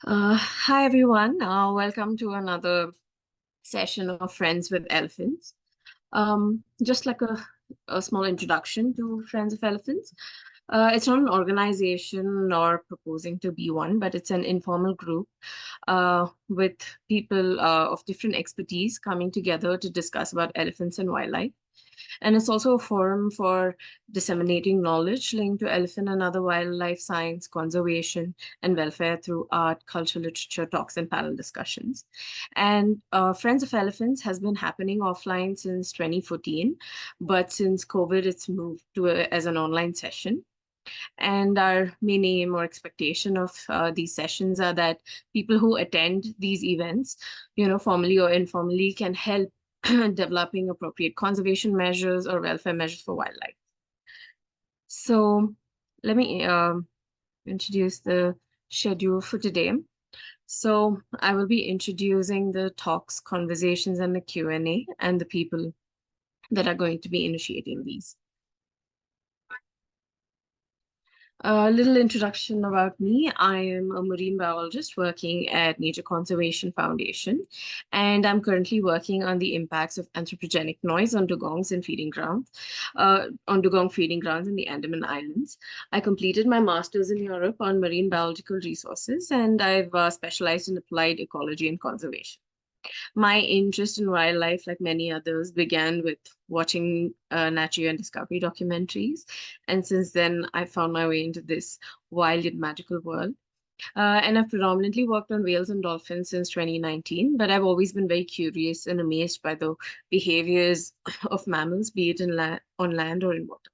Hi everyone. Welcome to another session of Friends with Elephants. Just like a small introduction to Friends of Elephants. It's not an organization or proposing to be one, but it's an informal group with people of different expertise coming together to discuss about elephants and wildlife. And it's also a forum for disseminating knowledge linked to elephant and other wildlife science, conservation, and welfare through art, culture, literature, talks, and panel discussions. And Friends of Elephants has been happening offline since 2014, but since COVID, it's moved to as an online session. And our main aim or expectation of these sessions are that people who attend these events, formally or informally, can help developing appropriate conservation measures or welfare measures for wildlife. So let me introduce the schedule for today. So I will be introducing the talks, conversations, and the Q&A, and the people that are going to be initiating these. A little introduction about me. I am a marine biologist working at Nature Conservation Foundation, and I'm currently working on the impacts of anthropogenic noise on dugongs and feeding grounds, on dugong feeding grounds in the Andaman Islands. I completed my master's in Europe on marine biological resources, and I've specialized in applied ecology and conservation. My interest in wildlife, like many others, began with watching Nat Geo and Discovery documentaries. And since then, I found my way into this wild yet magical world. And I've predominantly worked on whales and dolphins since 2019, but I've always been very curious and amazed by the behaviors of mammals, be it on land or in water.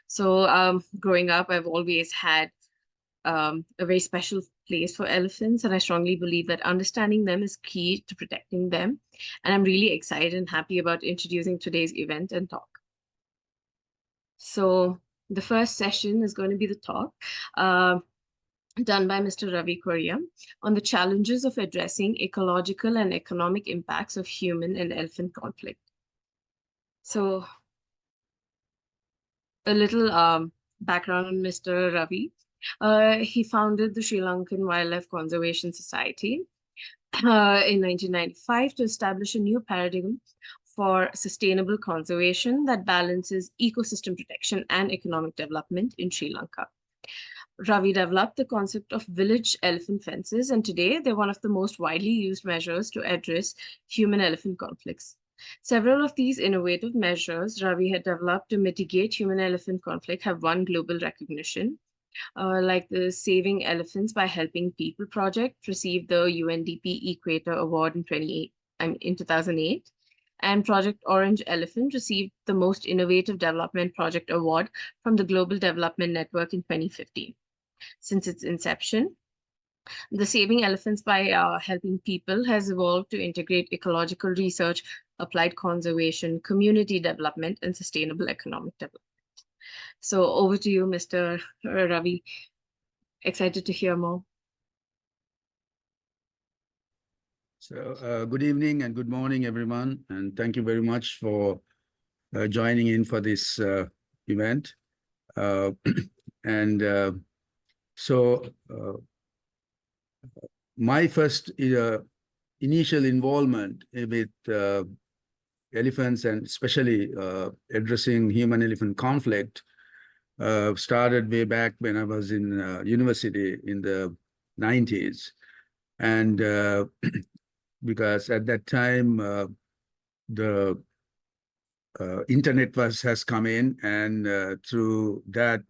So growing up, I've always had a very special place for elephants, and I strongly believe that understanding them is key to protecting them. And I'm really excited and happy about introducing today's event and talk. So the first session is going to be the talk done by Mr. Ravi Corea on the challenges of addressing ecological and economic impacts of human and elephant conflict. So a little background on Mr. Ravi. He founded the Sri Lankan Wildlife Conservation Society in 1995 to establish a new paradigm for sustainable conservation that balances ecosystem protection and economic development in Sri Lanka. Ravi developed the concept of village elephant fences, and today they're one of the most widely used measures to address human-elephant conflicts. Several of these innovative measures Ravi had developed to mitigate human-elephant conflict have won global recognition, like the Saving Elephants by Helping People project received the UNDP Equator Award in 2008, and Project Orange Elephant received the Most Innovative Development Project Award from the Global Development Network in 2015. Since its inception, the Saving Elephants by Helping People has evolved to integrate ecological research, applied conservation, community development, and sustainable economic development. So over to you, Mr. Ravi. Excited to hear more. So good evening and good morning, everyone. And thank you very much for joining in for this event. My first initial involvement with elephants, and especially addressing human-elephant conflict, started way back when I was in university in the 90s. And because at that time, the internet has come in, and through that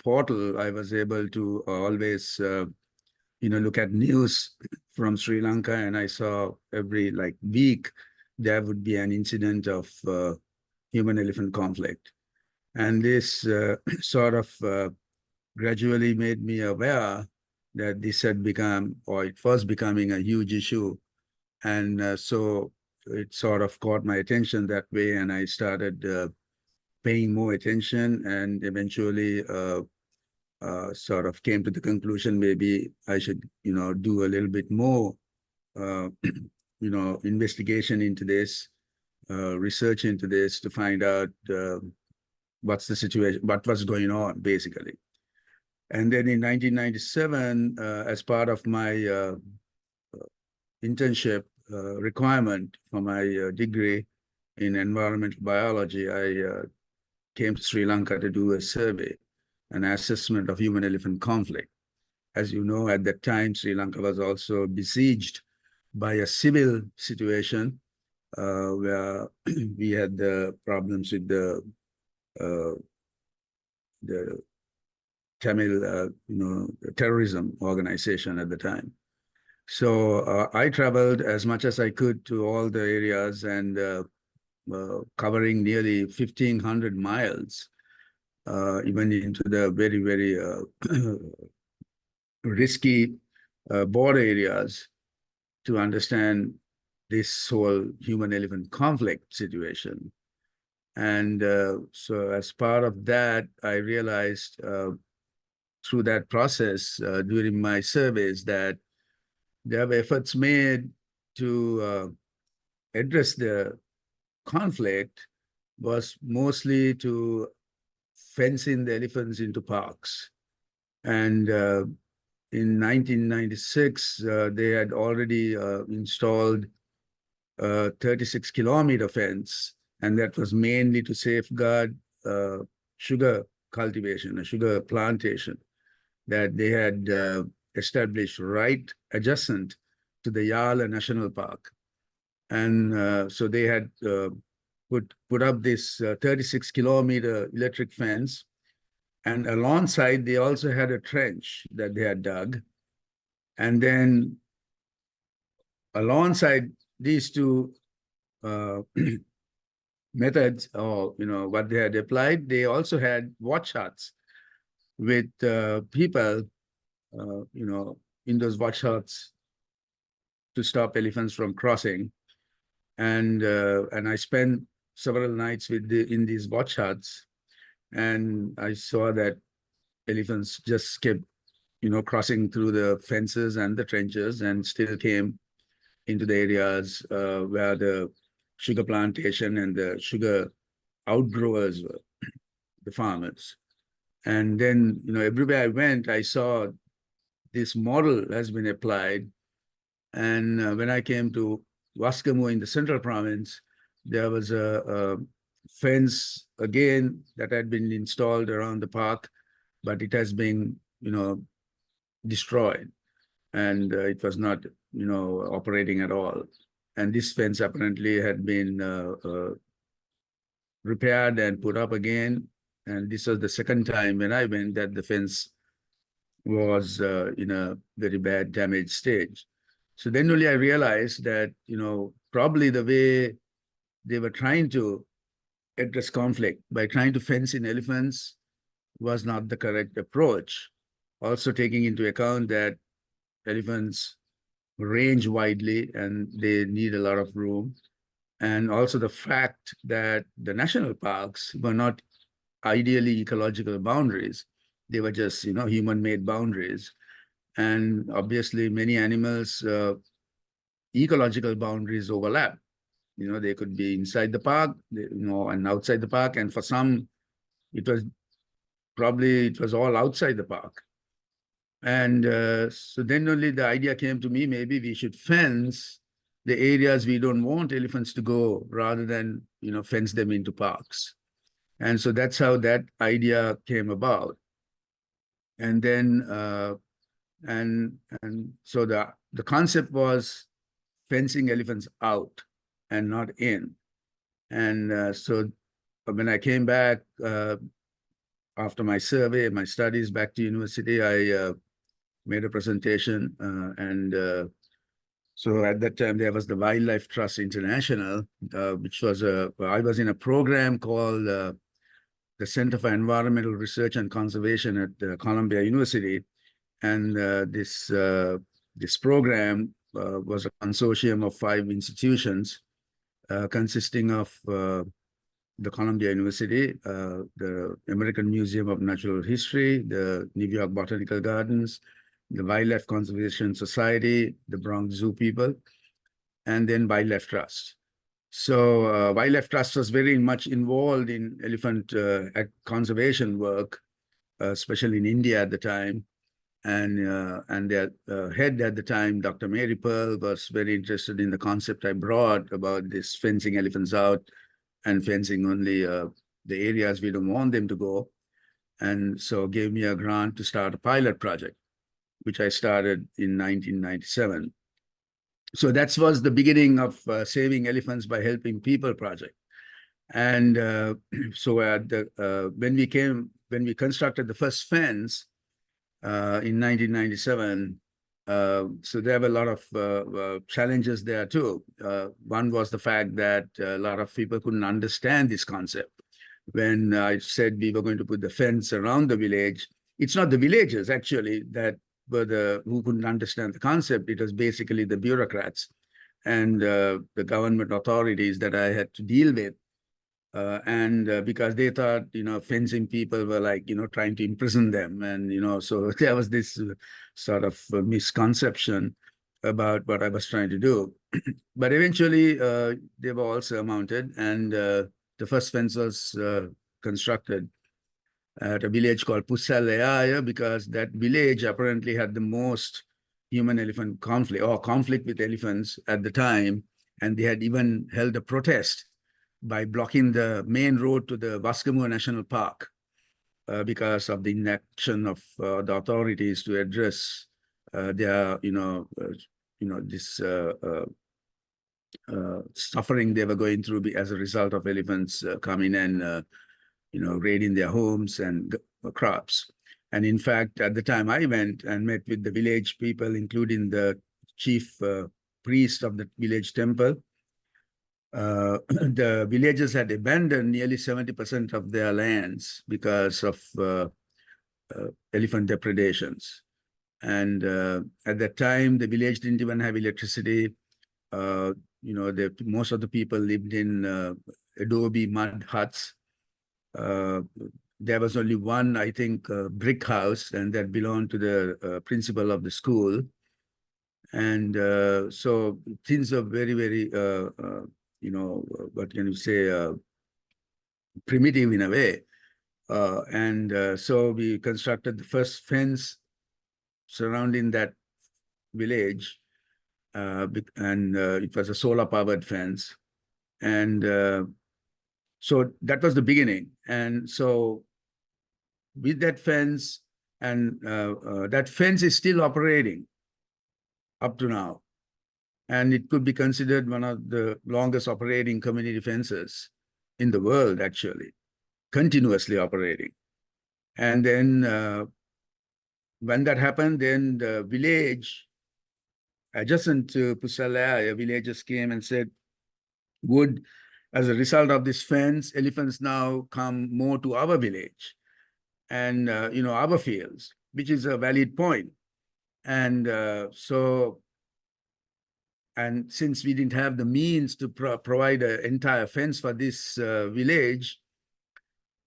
portal, I was able to always look at news from Sri Lanka, and I saw every week there would be an incident of human-elephant conflict. And this sort of gradually made me aware that this had become, or it was becoming, a huge issue. And so it sort of caught my attention that way, and I started paying more attention, and eventually sort of came to the conclusion maybe I should, do a little bit more, investigation into this, research into this to find out what's the situation, what was going on, basically. And then in 1997, as part of my internship requirement for my degree in environmental biology, I came to Sri Lanka to do a survey, an assessment of human-elephant conflict. As you know, at that time, Sri Lanka was also besieged by a civil situation where we had the problems with the Tamil, terrorism organization at the time. So I traveled as much as I could to all the areas and covering nearly 1,500 miles, even into the very, very risky border areas to understand this whole human-elephant conflict situation. And so as part of that, I realized through that process during my surveys that there were efforts made to address the conflict was mostly to fence in the elephants into parks. And in 1996, they had already installed a 36-kilometer fence, and that was mainly to safeguard sugar cultivation, a sugar plantation that they had established right adjacent to the Yala National Park. And so they had put up this 36-kilometer electric fence. And alongside, they also had a trench that they had dug. And then alongside these two methods, or what they had applied, they also had watch huts with people, in those watch huts to stop elephants from crossing. And I spent several nights in these watch huts, and I saw that elephants just kept, crossing through the fences and the trenches and still came into the areas where the sugar plantation and the sugar outgrowers were, the farmers. And then, everywhere I went, I saw this model has been applied. And when I came to Waskamu in the central province, there was a fence again that had been installed around the park, but it has been, destroyed, and it was not, operating at all. And this fence apparently had been repaired and put up again. And this was the second time when I went that the fence was in a very bad damaged stage. So then only I realized that, probably the way they were trying to address conflict by trying to fence in elephants was not the correct approach. Also taking into account that elephants range widely and they need a lot of room. And also the fact that the national parks were not ideally ecological boundaries. They were just, human-made boundaries. And obviously many animals, ecological boundaries overlap. They could be inside the park, and outside the park. And for some, it was all outside the park. And so then only the idea came to me, maybe we should fence the areas we don't want elephants to go rather than, fence them into parks. And so that's how that idea came about. And then, and so the concept was fencing elephants out and not in. And so when I came back after my survey, my studies back to university, I made a presentation. So at that time, there was the Wildlife Trust International, which was I was in a program called the Center for Environmental Research and Conservation at Columbia University. And this program was a consortium of 5 institutions consisting of the Columbia University, the American Museum of Natural History, the New York Botanical Gardens, the Wildlife Conservation Society, the Bronx Zoo people, and then Wildlife Trust. So Wildlife Trust was very much involved in elephant conservation work. especially in India at the time. And their head at the time, Dr. Mary Pearl, was very interested in the concept I brought about this fencing elephants out and fencing only the areas we don't want them to go. And so gave me a grant to start a pilot project, which I started in 1997. So that was the beginning of Saving Elephants by Helping People project. And so when we constructed the first fence in 1997, so there were a lot of challenges there too. One was the fact that a lot of people couldn't understand this concept. When I said we were going to put the fence around the village, it's not the villagers actually that were who couldn't understand the concept. It was basically the bureaucrats and the government authorities that I had to deal with. Because they thought, fencing people were like, trying to imprison them. And, so there was this sort of misconception about what I was trying to do. But eventually, they were all surmounted. And the first fence was constructed at a village called Pusaleaya, because that village apparently had the most human-elephant conflict with elephants at the time. And they had even held a protest by blocking the main road to the Vascamua National Park because of the inaction of the authorities to address their, this suffering they were going through as a result of elephants coming and, raiding their homes and crops. And in fact, at the time I went and met with the village people, including the chief priest of the village temple, the villagers had abandoned nearly 70% of their lands because of elephant depredations. And at that time, the village didn't even have electricity. Most of the people lived in adobe mud huts. There was only one, I think, brick house, and that belonged to the principal of the school. And so things are very, very, what can you say, primitive in a way. So we constructed the first fence surrounding that village, and it was a solar-powered fence. And so that was the beginning. And so with that fence, and that fence is still operating up to now. And it could be considered one of the longest operating community fences in the world, actually, continuously operating. And then when that happened, then the village adjacent to Pusalaya, villagers came and said, as a result of this fence, elephants now come more to our village and, our fields, which is a valid point. And and since we didn't have the means to provide an entire fence for this village,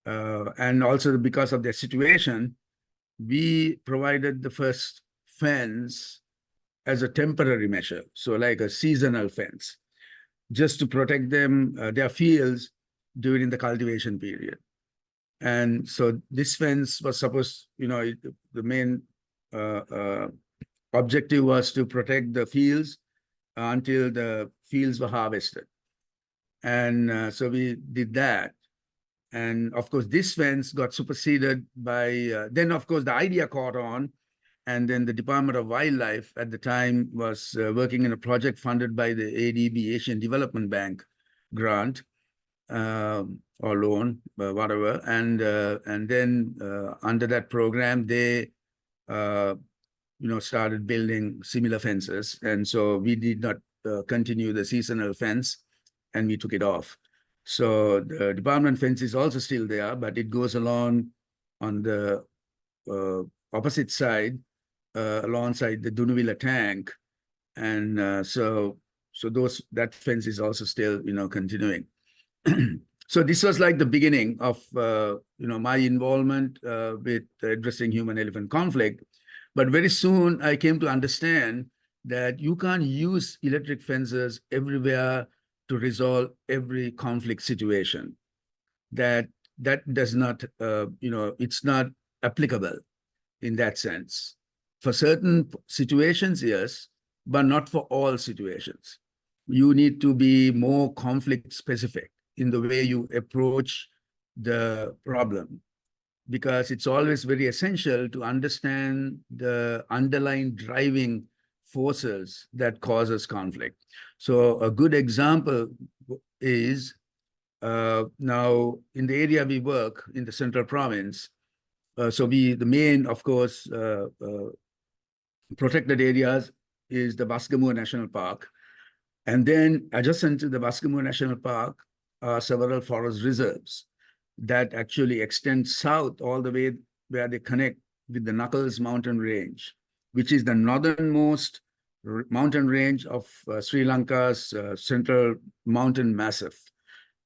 and also because of their situation, we provided the first fence as a temporary measure, so like a seasonal fence, just to protect them, their fields during the cultivation period. And so this fence was supposed, the main objective was to protect the fields until the fields were harvested. And so we did that. And of course, this fence got superseded by, then of course, the idea caught on. And then the Department of Wildlife at the time was working in a project funded by the ADB, Asian Development Bank grant or loan, whatever. And then under that program, they started building similar fences. And so we did not continue the seasonal fence, and we took it off. So the department fence is also still there, but it goes along on the opposite side, alongside the Dunuvilla tank. And so that fence is also still, continuing. So this was like the beginning of, my involvement with addressing human-elephant conflict. But very soon I came to understand that you can't use electric fences everywhere to resolve every conflict situation. That does not, it's not applicable in that sense. For certain situations, yes, but not for all situations. You need to be more conflict specific in the way you approach the problem, because it's always very essential to understand the underlying driving forces that causes conflict. So a good example is now in the area we work in the central province. The main, of course, protected areas is the Baskamoor National Park. And then adjacent to the Baskamoor National Park are several forest reserves that actually extend south all the way where they connect with the Knuckles Mountain Range, which is the northernmost mountain range of Sri Lanka's central mountain massif.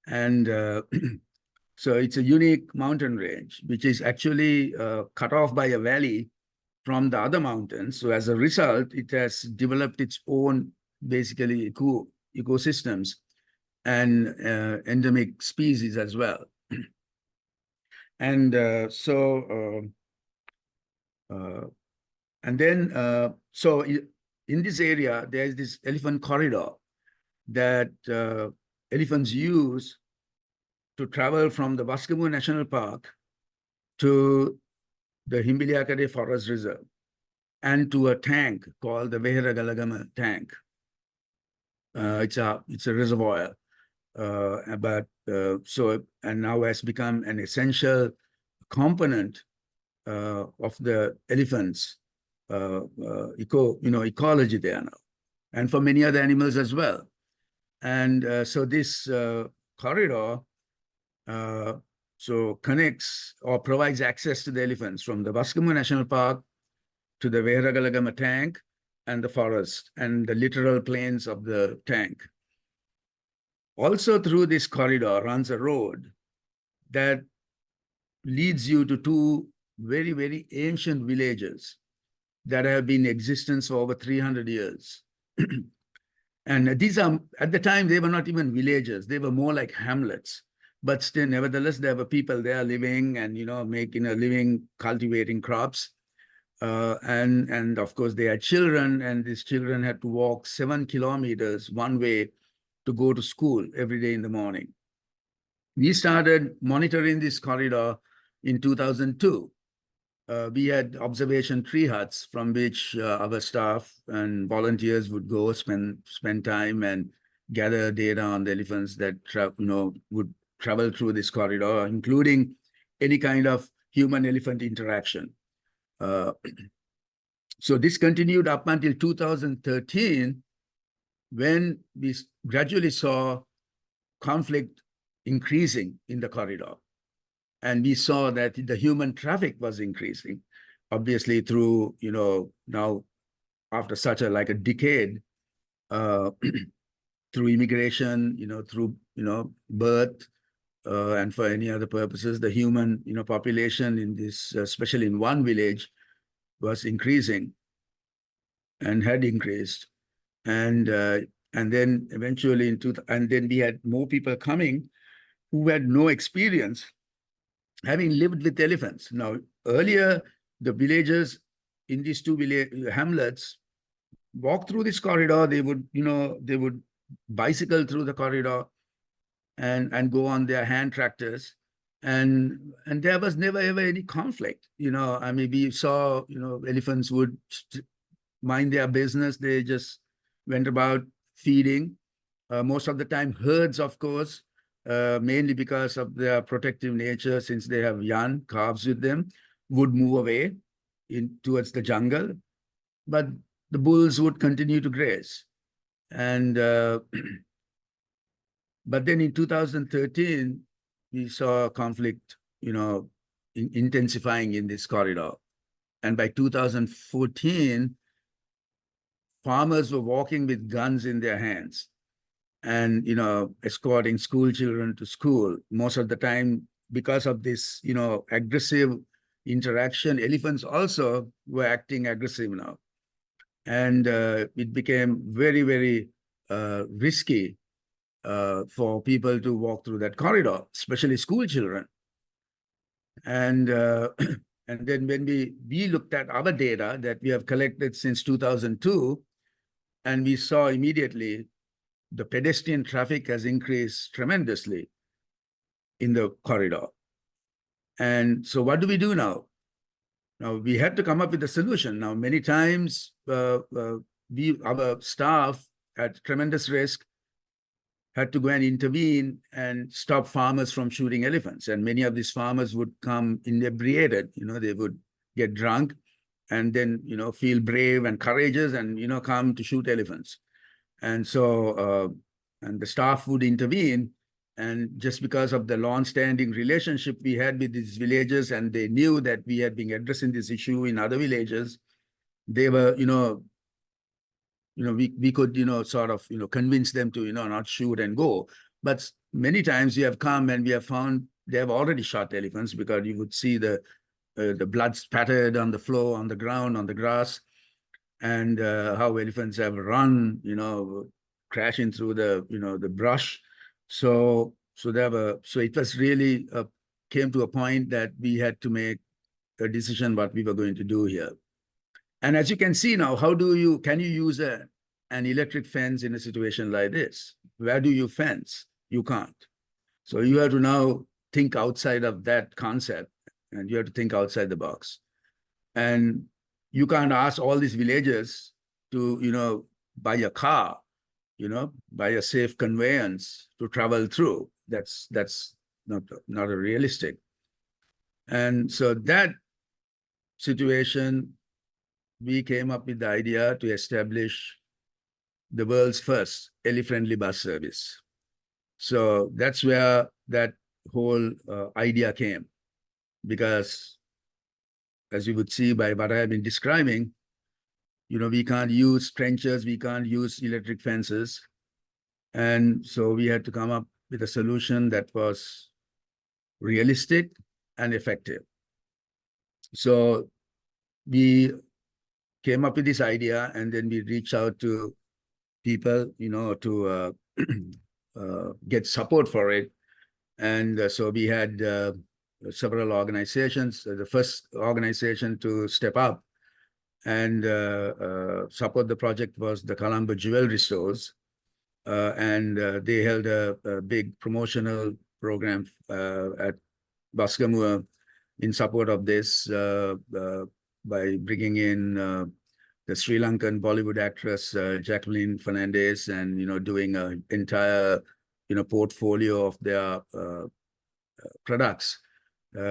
And so it's a unique mountain range, which is actually cut off by a valley from the other mountains. So as a result, it has developed its own basically ecosystems and endemic species as well. And so in this area, there is this elephant corridor that elephants use to travel from the Baskamoor National Park to the Himbiliakade Forest Reserve and to a tank called the Veheragalagama tank. It's a reservoir, and now has become an essential component of the elephants' ecology there now, and for many other animals as well. And so this corridor connects or provides access to the elephants from the Baskamoor National Park to the Veheragalagama tank and the forest and the littoral plains of the tank. Also through this corridor runs a road that leads you to two very, very ancient villages that have been in existence for over 300 years. And these are, at the time, they were not even villages. They were more like hamlets. But still, nevertheless, there were people there living and, making a living, cultivating crops. And of course, they had children, and these children had to walk 7 kilometers one way to go to school every day in the morning. We started monitoring this corridor in 2002. We had observation tree huts from which our staff and volunteers would go spend time and gather data on the elephants that would travel through this corridor, including any kind of human-elephant interaction. So this continued up until 2013, when we gradually saw conflict increasing in the corridor. And we saw that the human traffic was increasing, obviously through, now after such a decade, through immigration, through, birth, and for any other purposes, the human, population in this, especially in one village, was increasing and had increased. And then eventually and then we had more people coming who had no experience having lived with elephants. Now, earlier, the villagers in these two hamlets walk through this corridor. They would bicycle through the corridor and go on their hand tractors. And there was never ever any conflict. We saw, elephants would mind their business. They just went about feeding. Most of the time, herds, of course, mainly because of their protective nature, since they have young calves with them, would move away towards the jungle. But the bulls would continue to graze. And but then in 2013, we saw conflict, intensifying in this corridor. And by 2014, farmers were walking with guns in their hands and, escorting school children to school. Most of the time, because of this, aggressive interaction, elephants also were acting aggressive now. And it became very, very risky for people to walk through that corridor, especially school children. And And then when we looked at our data that we have collected since 2002, and we saw immediately the pedestrian traffic has increased tremendously in the corridor. And so what do we do now? Now we had to come up with a solution. Now, many times our staff at tremendous risk had to go and intervene and stop farmers from shooting elephants. And many of these farmers would come inebriated, they would get drunk and then, feel brave and courageous and, come to shoot elephants. And so, and the staff would intervene. And just because of the long-standing relationship we had with these villages, and they knew that we had been addressing this issue in other villages, they were, we could, sort of, convince them to, not shoot and go. But many times we have come and we have found they have already shot elephants, because you would see the blood spattered on the floor, on the ground, on the grass, and how elephants have run, crashing through the brush. So it was really came to a point that we had to make a decision what we were going to do here. And as you can see now, can you use an electric fence in a situation like this? Where do you fence? You can't. So you have to now think outside of that concept, and you have to think outside the box. And you can't ask all these villagers to, buy a car, buy a safe conveyance to travel through. That's not a realistic. And so that situation, we came up with the idea to establish the world's first elephant-friendly bus service. So that's where that whole idea came, because as you would see by what I have been describing, we can't use trenches, we can't use electric fences. And so we had to come up with a solution that was realistic and effective. So we came up with this idea, and then we reached out to people, to get support for it. And so we had several organizations. The first organization to step up and support the project was the Colombo Jewelry Stores. And they held a big promotional program at Baskamua in support of this by bringing in the Sri Lankan Bollywood actress Jacqueline Fernandez, and doing an entire portfolio of their products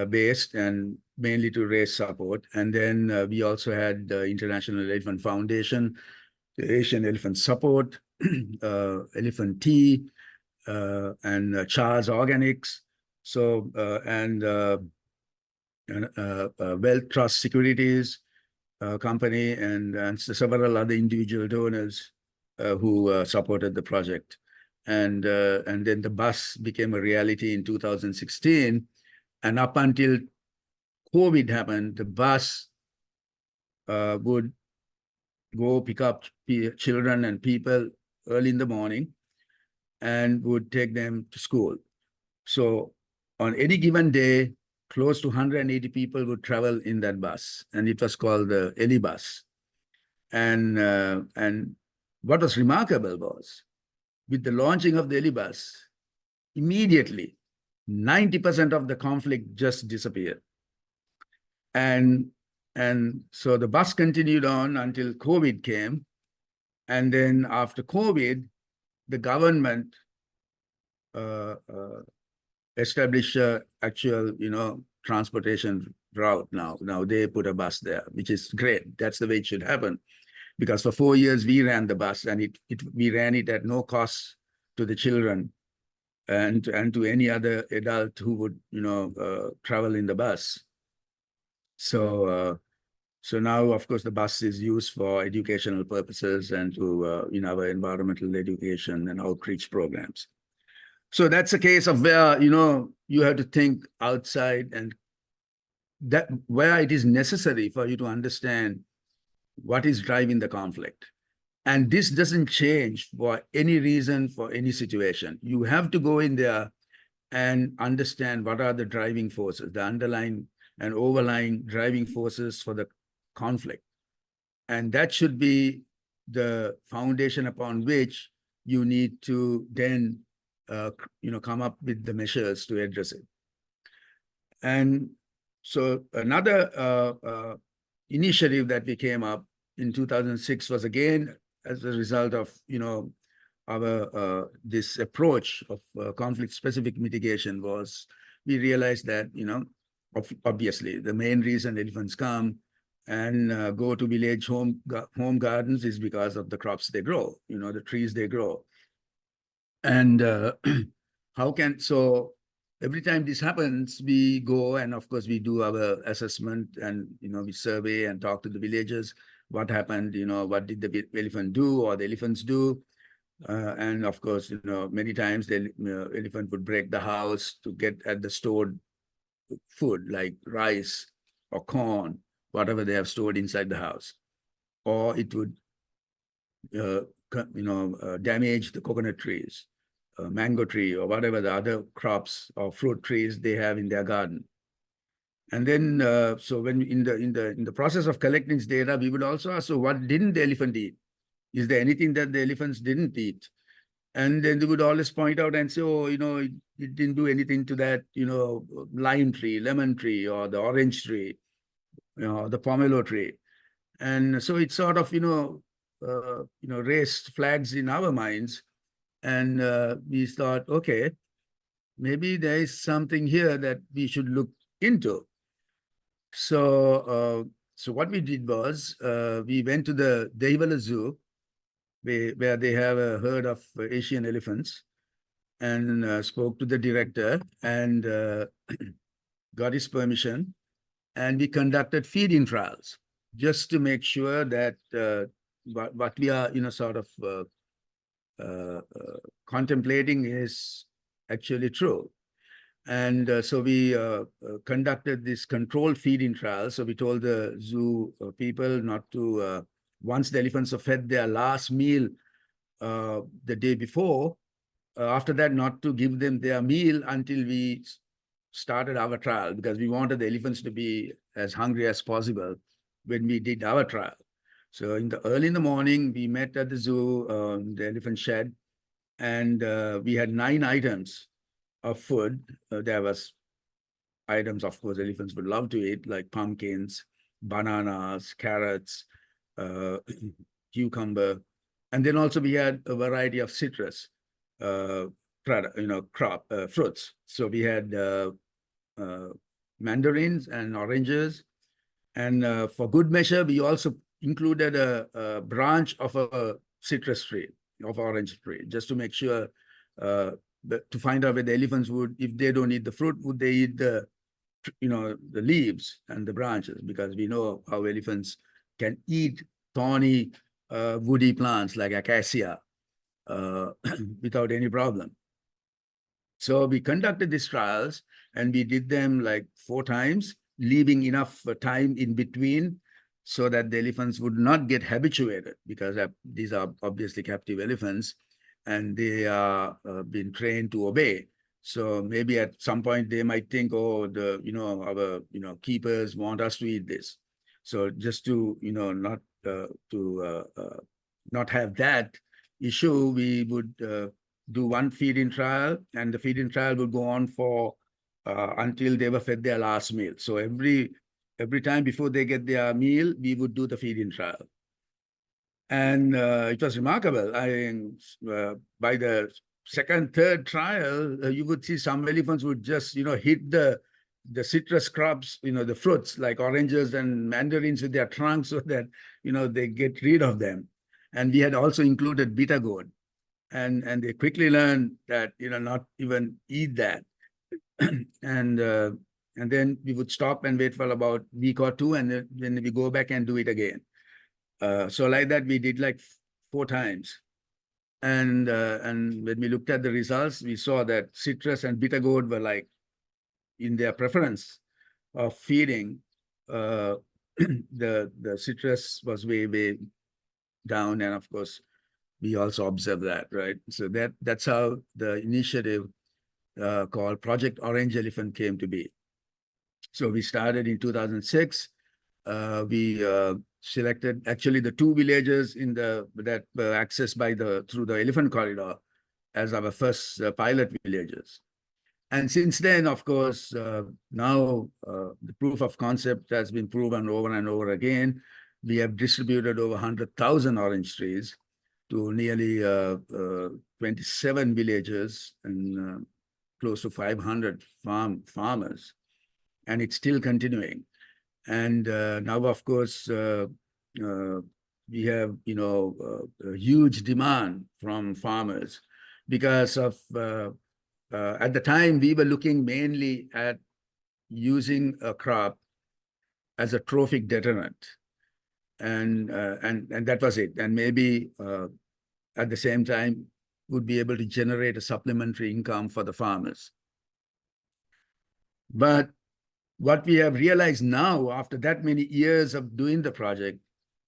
based, and mainly to raise support. And then we also had the International Elephant Foundation, the Asian Elephant Support, Elephant Tea, and Charles Organics. So and Wealth Trust Securities company, and several other individual donors who supported the project. And then the bus became a reality in 2016. And up until COVID happened, the bus would go pick up children and people early in the morning and would take them to school. So on any given day, close to 180 people would travel in that bus, and it was called the Eli bus. And what was remarkable was, with the launching of the Eli bus, immediately 90% of the conflict just disappeared. And so the bus continued on until COVID came. And then after COVID, the government established a actual, transportation route now. Now they put a bus there, which is great. That's the way it should happen. Because for 4 years, we ran the bus, and we ran it at no cost to the children and to any other adult who would, travel in the bus. So now, of course, the bus is used for educational purposes and to, our environmental education and outreach programs. So that's a case of where, you have to think outside, and that where it is necessary for you to understand what is driving the conflict. And this doesn't change for any reason, for any situation. You have to go in there and understand what are the driving forces, the underlying and overlying driving forces for the conflict. And that should be the foundation upon which you need to then come up with the measures to address it. And so another initiative that we came up in 2006 was again as a result of our this approach of conflict-specific mitigation. Was we realized that obviously the main reason elephants come and go to village home gardens is because of the crops they grow, the trees they grow. And so every time this happens, we go and of course we do our assessment and we survey and talk to the villagers. What happened? What did the elephant do or the elephants do? And of course, many times the elephant would break the house to get at the stored food like rice or corn, whatever they have stored inside the house, or it would, damage the coconut trees, mango tree, or whatever the other crops or fruit trees they have in their garden. And then, so when in the process of collecting this data, we would also ask, so what didn't the elephant eat? Is there anything that the elephants didn't eat? And then they would always point out and say, oh, it didn't do anything to that, lime tree, lemon tree, or the orange tree, the pomelo tree. And so it sort of, raised flags in our minds. And we thought, okay, maybe there is something here that we should look into. So, so what we did was we went to the Dehiwala Zoo, where they have a herd of Asian elephants, and spoke to the director and got his permission. And we conducted feeding trials just to make sure that what we are, sort of contemplating is actually true. And so we conducted this controlled feeding trial. So we told the zoo people not to, once the elephants have fed their last meal the day before, after that, not to give them their meal until we started our trial, because we wanted the elephants to be as hungry as possible when we did our trial. So early in the morning, we met at the zoo, the elephant shed, and we had 9 items of food. There was items, of course, elephants would love to eat, like pumpkins, bananas, carrots, cucumber. And then also we had a variety of citrus fruits. So we had mandarins and oranges. And for good measure, we also included a branch of a citrus tree, of orange tree, just to make sure to find out whether the elephants would, if they don't eat the fruit, would they eat the leaves and the branches, because we know how elephants can eat thorny woody plants like acacia without any problem. So we conducted these trials and we did them like 4 times, leaving enough time in between so that the elephants would not get habituated, because these are obviously captive elephants and they are being trained to obey. So maybe at some point they might think, oh, our keepers want us to eat this. So just to not have that issue, we would do one feeding trial, and the feeding trial would go on for until they were fed their last meal. So every time before they get their meal, we would do the feeding trial. And it was remarkable. By the second, third trial, you would see some elephants would just, hit the citrus crops, the fruits like oranges and mandarins with their trunks so that, they get rid of them. And we had also included bitter gourd. And they quickly learned that, not even eat that. And then we would stop and wait for about a week or 2, and then we go back and do it again. So like that, we did like 4 times. And when we looked at the results, we saw that citrus and bitter gourd were like in their preference of feeding. The citrus was way down, and of course, we also observed that, right? So that's how the initiative called Project Orange Elephant came to be. So we started in 2006. We selected actually the 2 villages in that were accessed through the elephant corridor as our first pilot villages. And since then, of course, now the proof of concept has been proven over and over again. We have distributed over 100,000 orange trees to nearly 27 villages and close to 500 farmers, and it's still continuing. And now, of course, we have a huge demand from farmers because of at the time we were looking mainly at using a crop as a trophic deterrent, and that was it. And maybe at the same time would be able to generate a supplementary income for the farmers. But what we have realized now, after that many years of doing the project,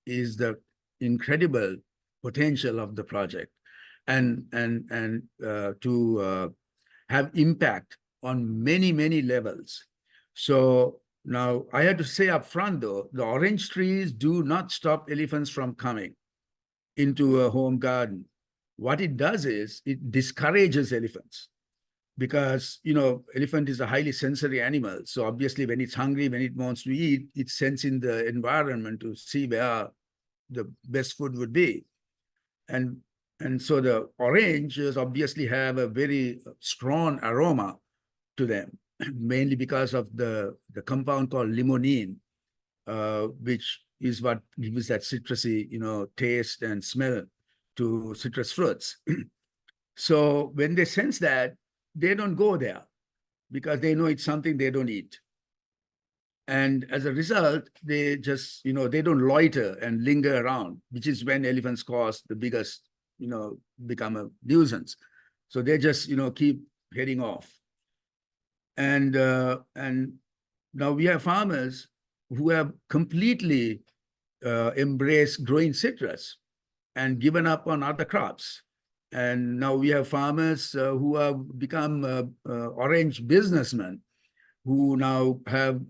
is the incredible potential of the project, and to have impact on many levels. So now I have to say up front, though, the orange trees do not stop elephants from coming into a home garden. What it does is it discourages elephants, because elephant is a highly sensory animal. So obviously when it's hungry, when it wants to eat, it sends in the environment to see where the best food would be. And so the oranges obviously have a very strong aroma to them, mainly because of the compound called limonene, which is what gives that citrusy, taste and smell to citrus fruits. So when they sense that, they don't go there because they know it's something they don't eat. And as a result, they just, they don't loiter and linger around, which is when elephants cause the biggest, become a nuisance. So they just, keep heading off. And now we have farmers who have completely embraced growing citrus and given up on other crops. And now we have farmers who have become orange businessmen, who now have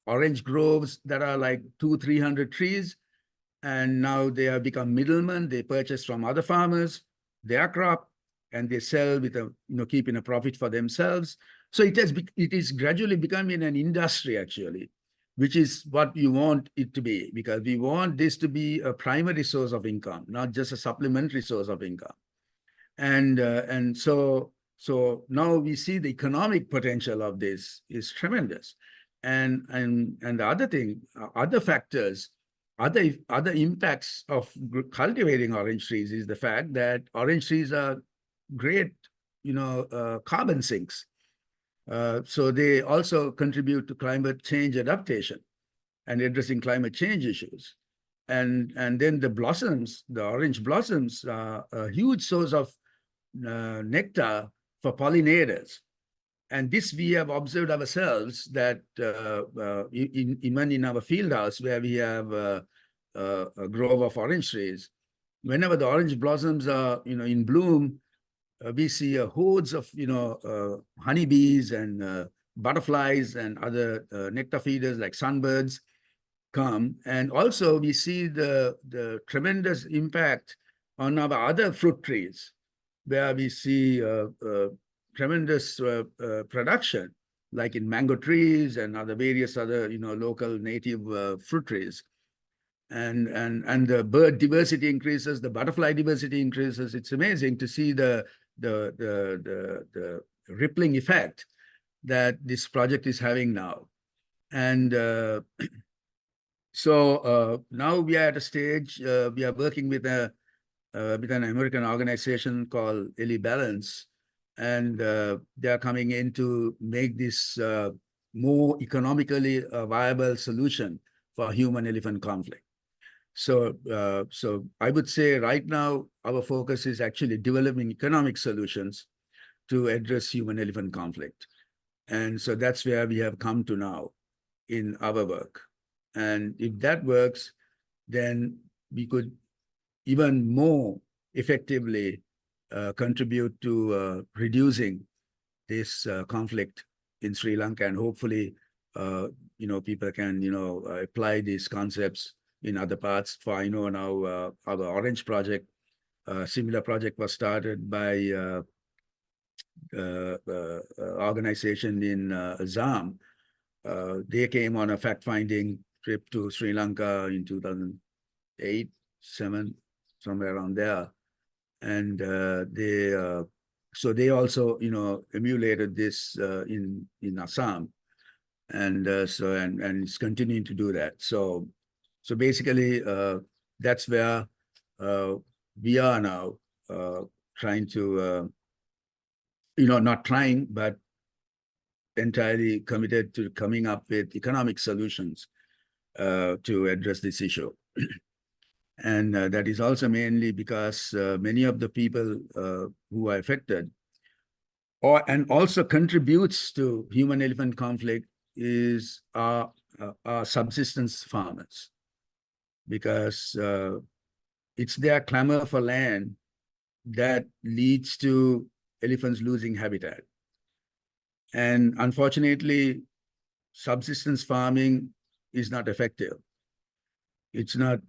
orange groves that are like 200-300 trees. And now they have become middlemen. They purchase from other farmers their crop, and they sell with keeping a profit for themselves. So it is gradually becoming an industry, actually, which is what you want it to be, because we want this to be a primary source of income, not just a supplementary source of income. And so now we see the economic potential of this is tremendous. And the other thing, other factors, other impacts of cultivating orange trees is the fact that orange trees are great, carbon sinks. So they also contribute to climate change adaptation and addressing climate change issues. And then the blossoms, the orange blossoms, are a huge source of nectar for pollinators. And this we have observed ourselves, that even in our field house, where we have a grove of orange trees, whenever the orange blossoms are in bloom, we see hordes of honeybees and butterflies and other nectar feeders like sunbirds come. And also we see the tremendous impact on our other fruit trees, where we see tremendous production, like in mango trees and other various other local native fruit trees. And the bird diversity increases, the butterfly diversity increases. It's amazing to see the rippling effect that this project is having now. And so now we are at a stage, we are working with an American organization called Balance, and they are coming in to make this more economically viable solution for human-elephant conflict. So I would say right now our focus is actually developing economic solutions to address human-elephant conflict. And so that's where we have come to now in our work. And if that works, then we could even more effectively contribute to reducing this conflict in Sri Lanka, and hopefully people can, apply these concepts in other parts. For I know now, our Orange project, similar project was started by organization in Assam. They came on a fact-finding trip to Sri Lanka in 2008, 7, somewhere around there. And so they also, emulated this in Assam. And and it's continuing to do that. So basically, that's where we are now, trying to, not trying, but entirely committed to coming up with economic solutions to address this issue. And that is also mainly because many of the people who are affected, and also contributes to human-elephant conflict, are subsistence farmers, because it's their clamor for land that leads to elephants losing habitat. And unfortunately, subsistence farming is not effective. It's not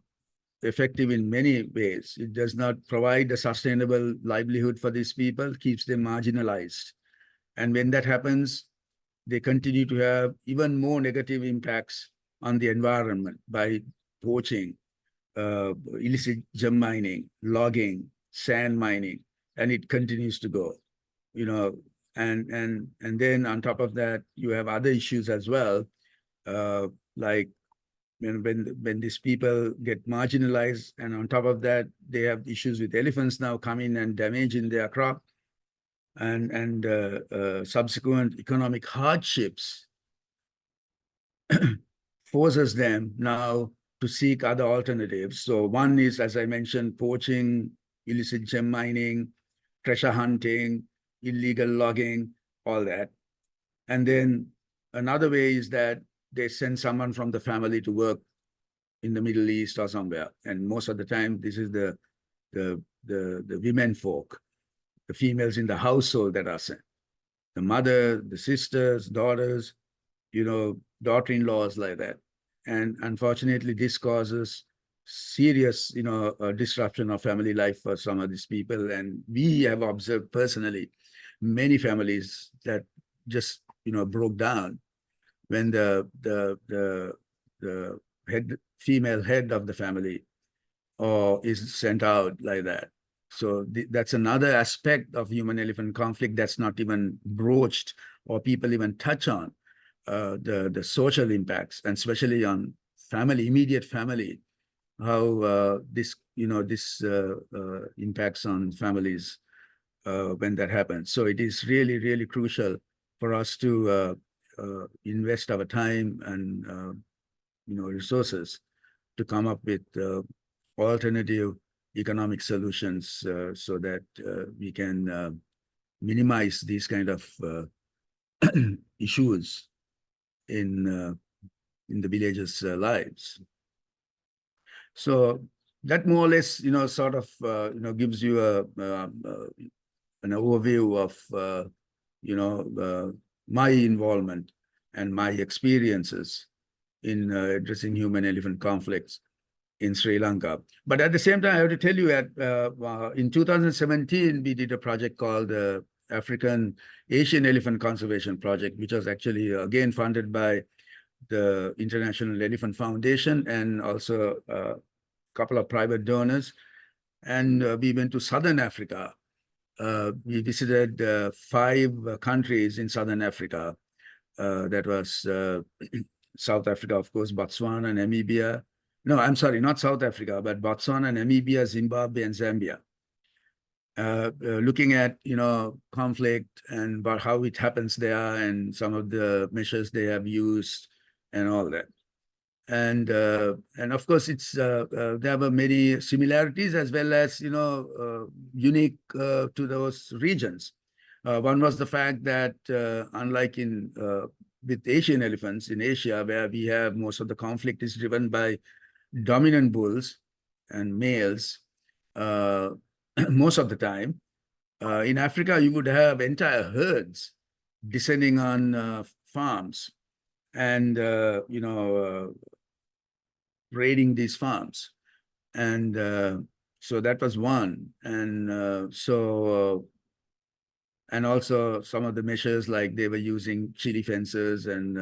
effective in many ways. It does not provide a sustainable livelihood for these people, keeps them marginalized. And when that happens, they continue to have even more negative impacts on the environment by poaching, illicit gem mining, logging, sand mining, and it continues to go. And then on top of that, you have other issues as well, like when these people get marginalized, and on top of that, they have issues with elephants now coming and damaging their crop, and subsequent economic hardships forces them now to seek other alternatives. So one is, as I mentioned, poaching, illicit gem mining, treasure hunting, illegal logging, all that. And then another way is that they send someone from the family to work in the Middle East or somewhere. And most of the time, this is the women folk, the females in the household that are sent. The mother, the sisters, daughters, daughter-in-laws, like that. And unfortunately, this causes serious, disruption of family life for some of these people. And we have observed personally many families that just, broke down when the female head of the family is sent out like that. So that's another aspect of human-elephant conflict that's not even broached or people even touch on, the social impacts, and especially on family, immediate family, how this impacts on families when that happens. So it is really, really crucial for us to invest our time and resources to come up with alternative economic solutions, so that we can minimize these kind of issues in the villagers' lives. So that more or less, sort of, gives you an overview of, my involvement and my experiences in addressing human-elephant conflicts in Sri Lanka. But at the same time, I have to tell you that in 2017, we did a project called the Asian Elephant Conservation Project, which was actually, again, funded by the International Elephant Foundation and also a couple of private donors. And we went to Southern Africa. We visited 5 countries in Southern Africa. That was South Africa, of course, Botswana, Namibia. No, I'm sorry, not South Africa, but Botswana, Namibia, Zimbabwe, and Zambia. Looking at, conflict and about how it happens there and some of the measures they have used and all that. And of course, there were many similarities as well as, unique to those regions. One was the fact that unlike with Asian elephants in Asia, where we have most of the conflict is driven by dominant bulls and males, most of the time. In Africa, you would have entire herds descending on farms and raiding these farms. And so that was one. And and also some of the measures, like they were using chili fences, and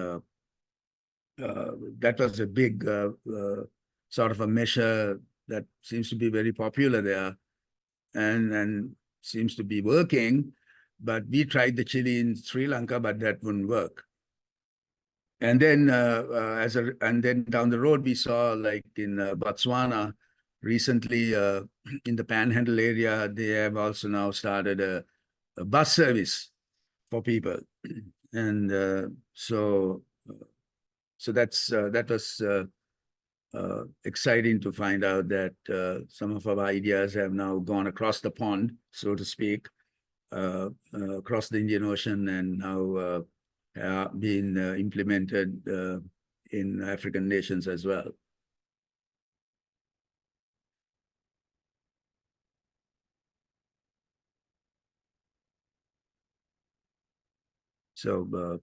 that was a big sort of a measure that seems to be very popular there, and seems to be working. But we tried the chili in Sri Lanka, but that wouldn't work. And then and then down the road, we saw, like in Botswana recently, in the Panhandle area, they have also now started a bus service for people. And so that was exciting to find out that some of our ideas have now gone across the pond, so to speak, across the Indian Ocean, and now being implemented in African nations as well. So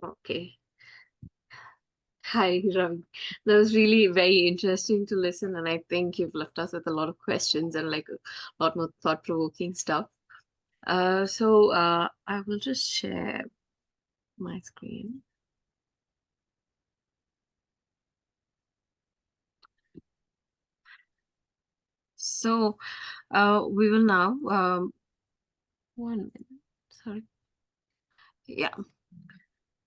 Okay. Hi, Ravi. That was really very interesting to listen, and I think you've left us with a lot of questions and like a lot more thought-provoking stuff. So I will just share my screen. So we will now 1 minute. Sorry. Yeah.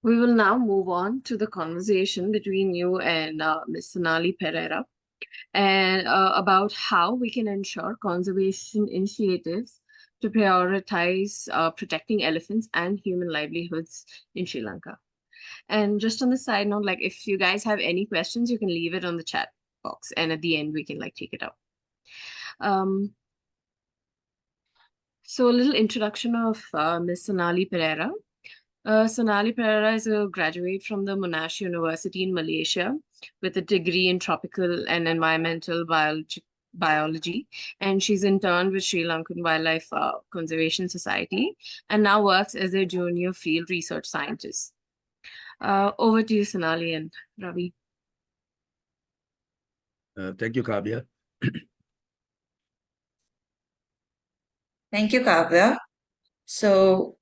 We will now move on to the conversation between you and Ms. Sanali Perera, and about how we can ensure conservation initiatives to prioritize protecting elephants and human livelihoods in Sri Lanka. And just on the side note, like if you guys have any questions, you can leave it on the chat box, and at the end we can like take it out. So a little introduction of Ms. Sanali Perera. Sanali Perera is a graduate from the Monash University in Malaysia with a degree in tropical and environmental biology, and she's interned with Sri Lankan Wildlife Conservation Society and now works as a junior field research scientist. Over to you, Sanali and Ravi. thank you, Kavya. Thank you, Kavya. So,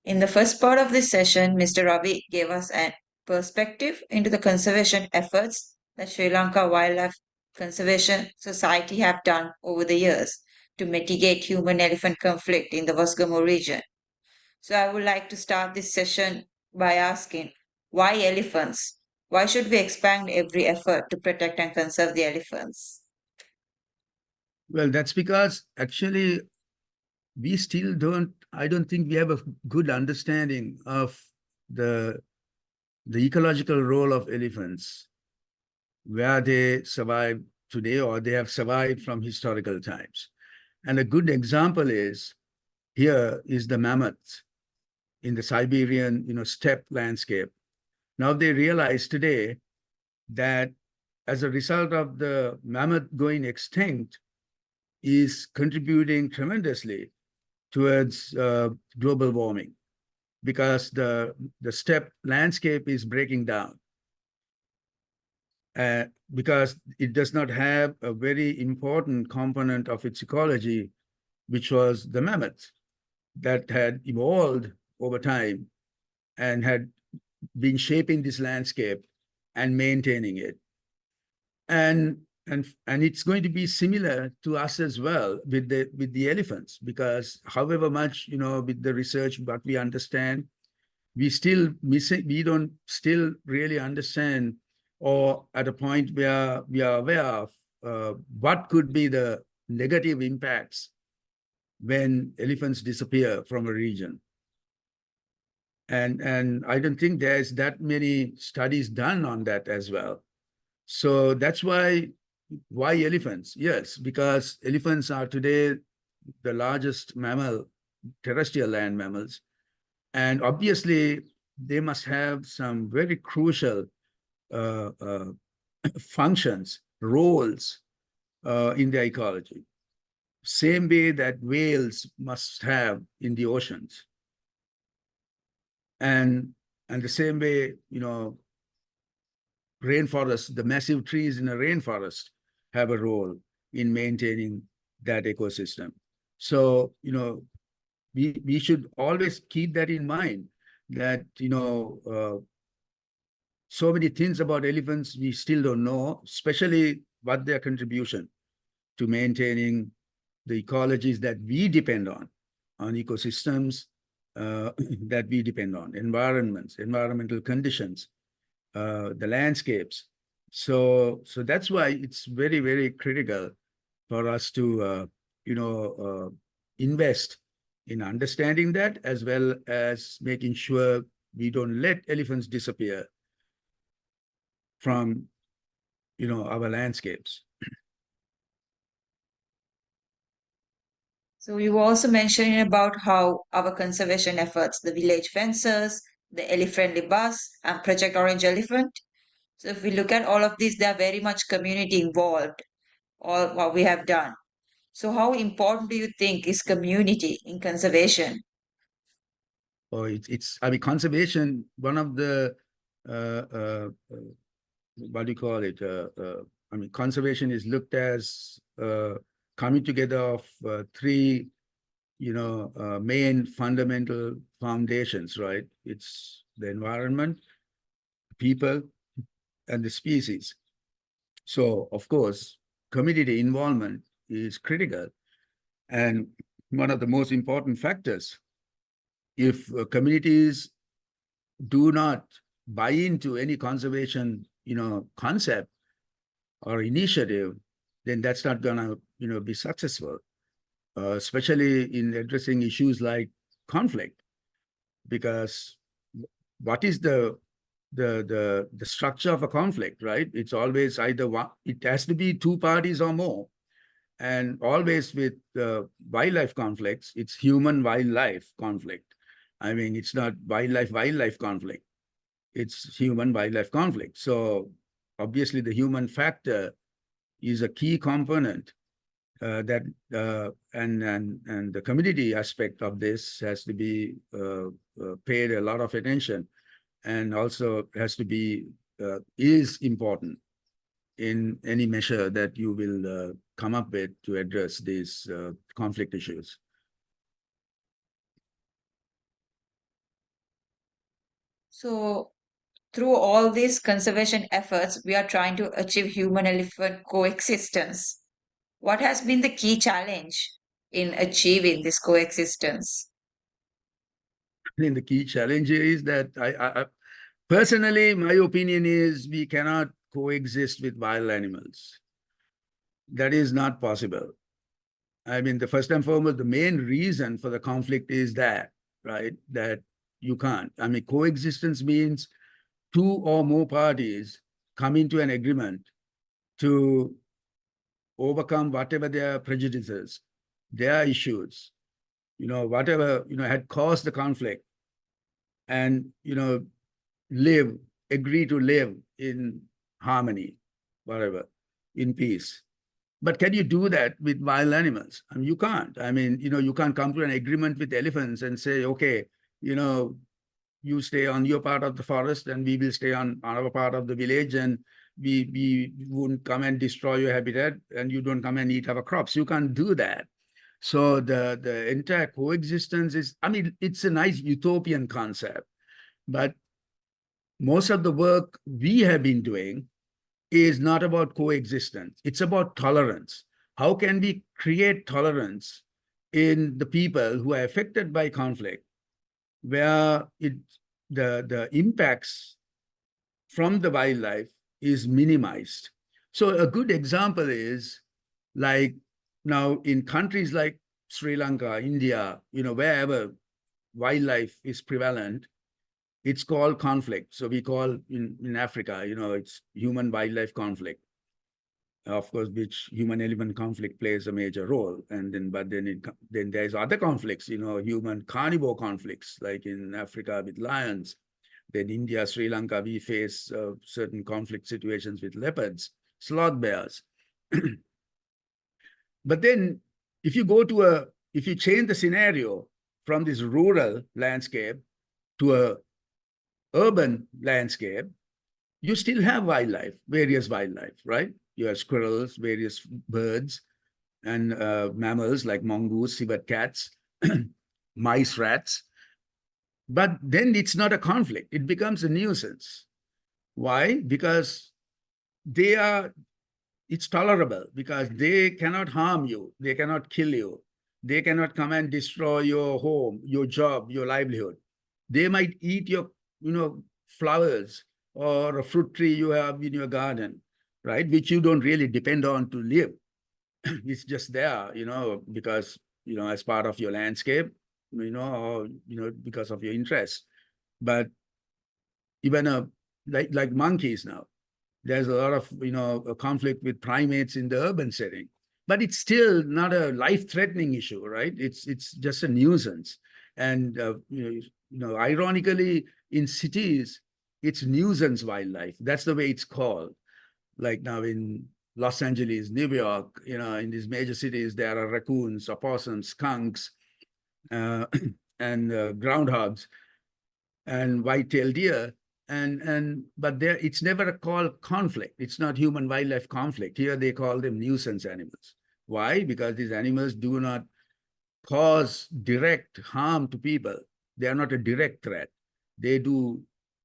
in the first part of this session, Mr. Ravi gave us a perspective into the conservation efforts that Sri Lanka Wildlife Conservation Society have done over the years to mitigate human-elephant conflict in the Wasgamo region. So, I would like to start this session by asking, why elephants? Why should we expand every effort to protect and conserve the elephants? Well, that's because actually we still I don't think we have a good understanding of the ecological role of elephants, where they survive today, or they have survived from historical times. And a good example is, here is the mammoth in the Siberian, steppe landscape. Now they realize today that as a result of the mammoth going extinct is contributing tremendously towards global warming, because the steppe landscape is breaking down. Because it does not have a very important component of its ecology, which was the mammoth that had evolved over time and had been shaping this landscape and maintaining it. And it's going to be similar to us as well with the elephants, because however much, with the research, what we understand, we don't still really understand, or at a point where we are aware of what could be the negative impacts when elephants disappear from a region. And I don't think there's that many studies done on that as well. So that's why elephants? Yes, because elephants are today the largest terrestrial land mammals. And obviously, they must have some very crucial functions, roles in their ecology. Same way that whales must have in the oceans. And the same way, rainforests, the massive trees in a rainforest have a role in maintaining that ecosystem. So, we should always keep that in mind, that, so many things about elephants we still don't know, especially what their contribution to maintaining the ecologies that we depend on ecosystems that we depend on, environmental conditions, the landscapes. So that's why it's very, very critical for us to, invest in understanding that, as well as making sure we don't let elephants disappear from, our landscapes. So you were also mentioning about how our conservation efforts, the village fences, the elephant-friendly bus, and Project Orange Elephant. So if we look at all of these, they are very much community involved, all what we have done. So how important do you think is community in conservation? Or I mean, conservation, one of the, what do you call it? I mean, conservation is looked as coming together of three, main fundamental foundations, right? It's the environment, people, and the species. So, of course, community involvement is critical. And one of the most important factors, if communities do not buy into any conservation, concept or initiative, then that's not gonna, be successful, especially in addressing issues like conflict. Because what is the structure of a conflict, right? It's always either one, it has to be two parties or more. And always with wildlife conflicts, it's human-wildlife conflict. I mean, it's not wildlife conflict. It's human-wildlife conflict. So obviously the human factor is a key component that and the community aspect of this has to be paid a lot of attention, and also has to be is important in any measure that you will come up with to address these conflict issues. So through all these conservation efforts, we are trying to achieve human-elephant coexistence. What has been the key challenge in achieving this coexistence? I mean, the key challenge is that I personally, my opinion is we cannot coexist with wild animals. That is not possible. I mean, the first and foremost, the main reason for the conflict is that, right? That you can't. I mean, coexistence means two or more parties come into an agreement to overcome whatever their prejudices, their issues, whatever, had caused the conflict, and, agree to live in harmony, whatever, in peace. But can you do that with wild animals? I mean, you can't. I mean, you can't come to an agreement with elephants and say, okay, you stay on your part of the forest and we will stay on our part of the village, and we won't come and destroy your habitat, and you don't come and eat our crops. You can't do that. So the entire coexistence is, I mean, it's a nice utopian concept, but most of the work we have been doing is not about coexistence. It's about tolerance. How can we create tolerance in the people who are affected by conflict, where the impacts from the wildlife is minimized? So a good example is, like, now in countries like Sri Lanka, India, wherever wildlife is prevalent, it's called conflict. So we call in Africa, it's human-wildlife conflict. Of course, which human-elephant conflict plays a major role. And then there's other conflicts, human-carnivore conflicts, like in Africa with lions. Then India, Sri Lanka, we face certain conflict situations with leopards, sloth bears. But then if you change the scenario from this rural landscape to a urban landscape, you still have wildlife, various wildlife, right? You have squirrels, various birds, and mammals like mongoose, civet cats, mice, rats. But then it's not a conflict. It becomes a nuisance. Why? Because they are, it's tolerable because they cannot harm you. They cannot kill you. They cannot come and destroy your home, your job, your livelihood. They might eat your, flowers or a fruit tree you have in your garden, right? Which you don't really depend on to live. It's just there, because, as part of your landscape, or, because of your interest. But even like monkeys now, there's a lot of, a conflict with primates in the urban setting, but it's still not a life-threatening issue, right? It's just a nuisance. And, ironically, in cities, it's nuisance wildlife. That's the way it's called. Like now in Los Angeles, New York, in these major cities, there are raccoons, opossums, skunks, uh, and groundhogs and white-tailed deer. But there, it's never a called conflict. It's not human wildlife conflict. Here they call them nuisance animals. Why? Because these animals do not cause direct harm to people. They are not a direct threat. They do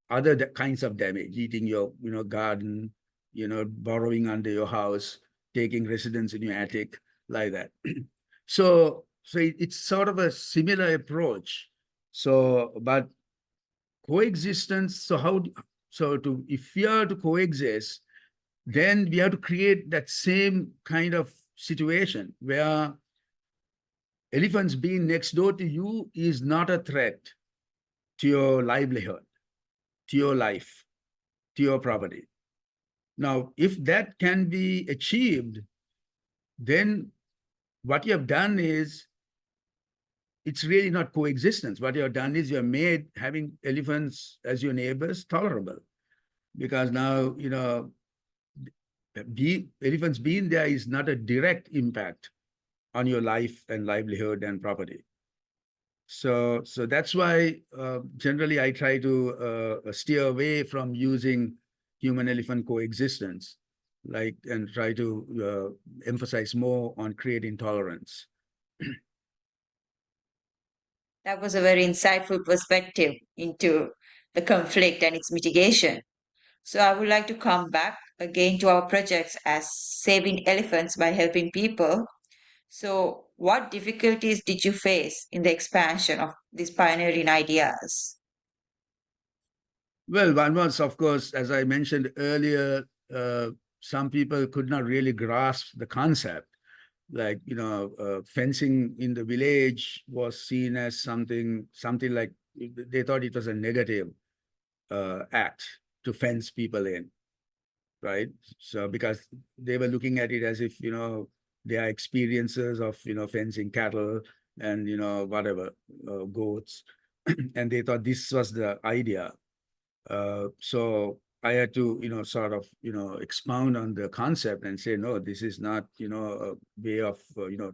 other kinds of damage, eating your garden, burrowing under your house, taking residence in your attic, like that. So it's sort of a similar approach. So, but coexistence. So if we are to coexist, then we have to create that same kind of situation where elephants being next door to you is not a threat to your livelihood, to your life, to your property. Now, if that can be achieved, then what you have done is, it's really not coexistence. What you have done is you have made having elephants as your neighbors tolerable. Because now, elephants being there is not a direct impact on your life and livelihood and property. So that's why generally I try to steer away from using human-elephant coexistence, and try to emphasize more on creating tolerance. That was a very insightful perspective into the conflict and its mitigation. So I would like to come back again to our projects as saving elephants by helping people. So what difficulties did you face in the expansion of these pioneering ideas? Well, one was, of course, as I mentioned earlier, some people could not really grasp the concept. Like, fencing in the village was seen as something like, they thought it was a negative act to fence people in, right? So because they were looking at it as if, their experiences of, fencing cattle and, whatever, goats, and they thought this was the idea. So I had to, sort of, expound on the concept and say, no, this is not, a way of,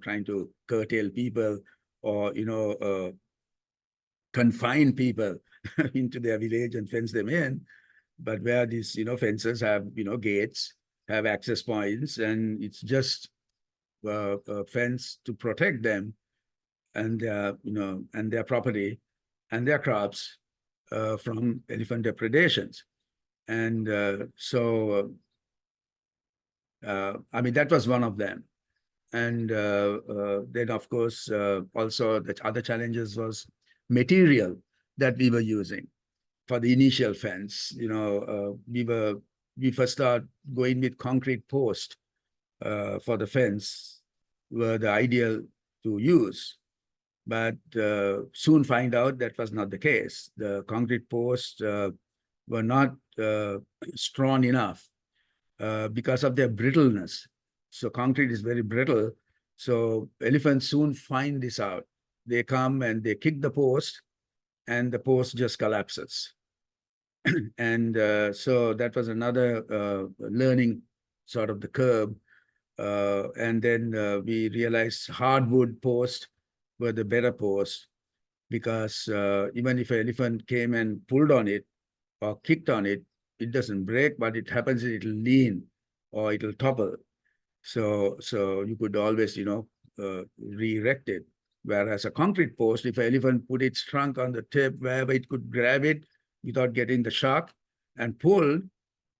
trying to curtail people or, confine people into their village and fence them in. But where these, fences have, gates, have access points, and it's just a fence to protect them and their, and their property and their crops from elephant depredations. And I mean, that was one of them. And then, of course, also the other challenges was material that we were using for the initial fence. We first started going with concrete post for the fence were the ideal to use. But soon find out that was not the case. The concrete posts were not strong enough because of their brittleness. So concrete is very brittle. So elephants soon find this out. They come and they kick the post, and the post just collapses. And so that was another learning sort of the curve. And then we realized hardwood posts were the better posts, because even if an elephant came and pulled on it, or kicked on it, it doesn't break, but it happens it'll lean or it'll topple. So you could always, re-erect it. Whereas a concrete post, if an elephant put its trunk on the tip wherever it could grab it without getting the shock and pull,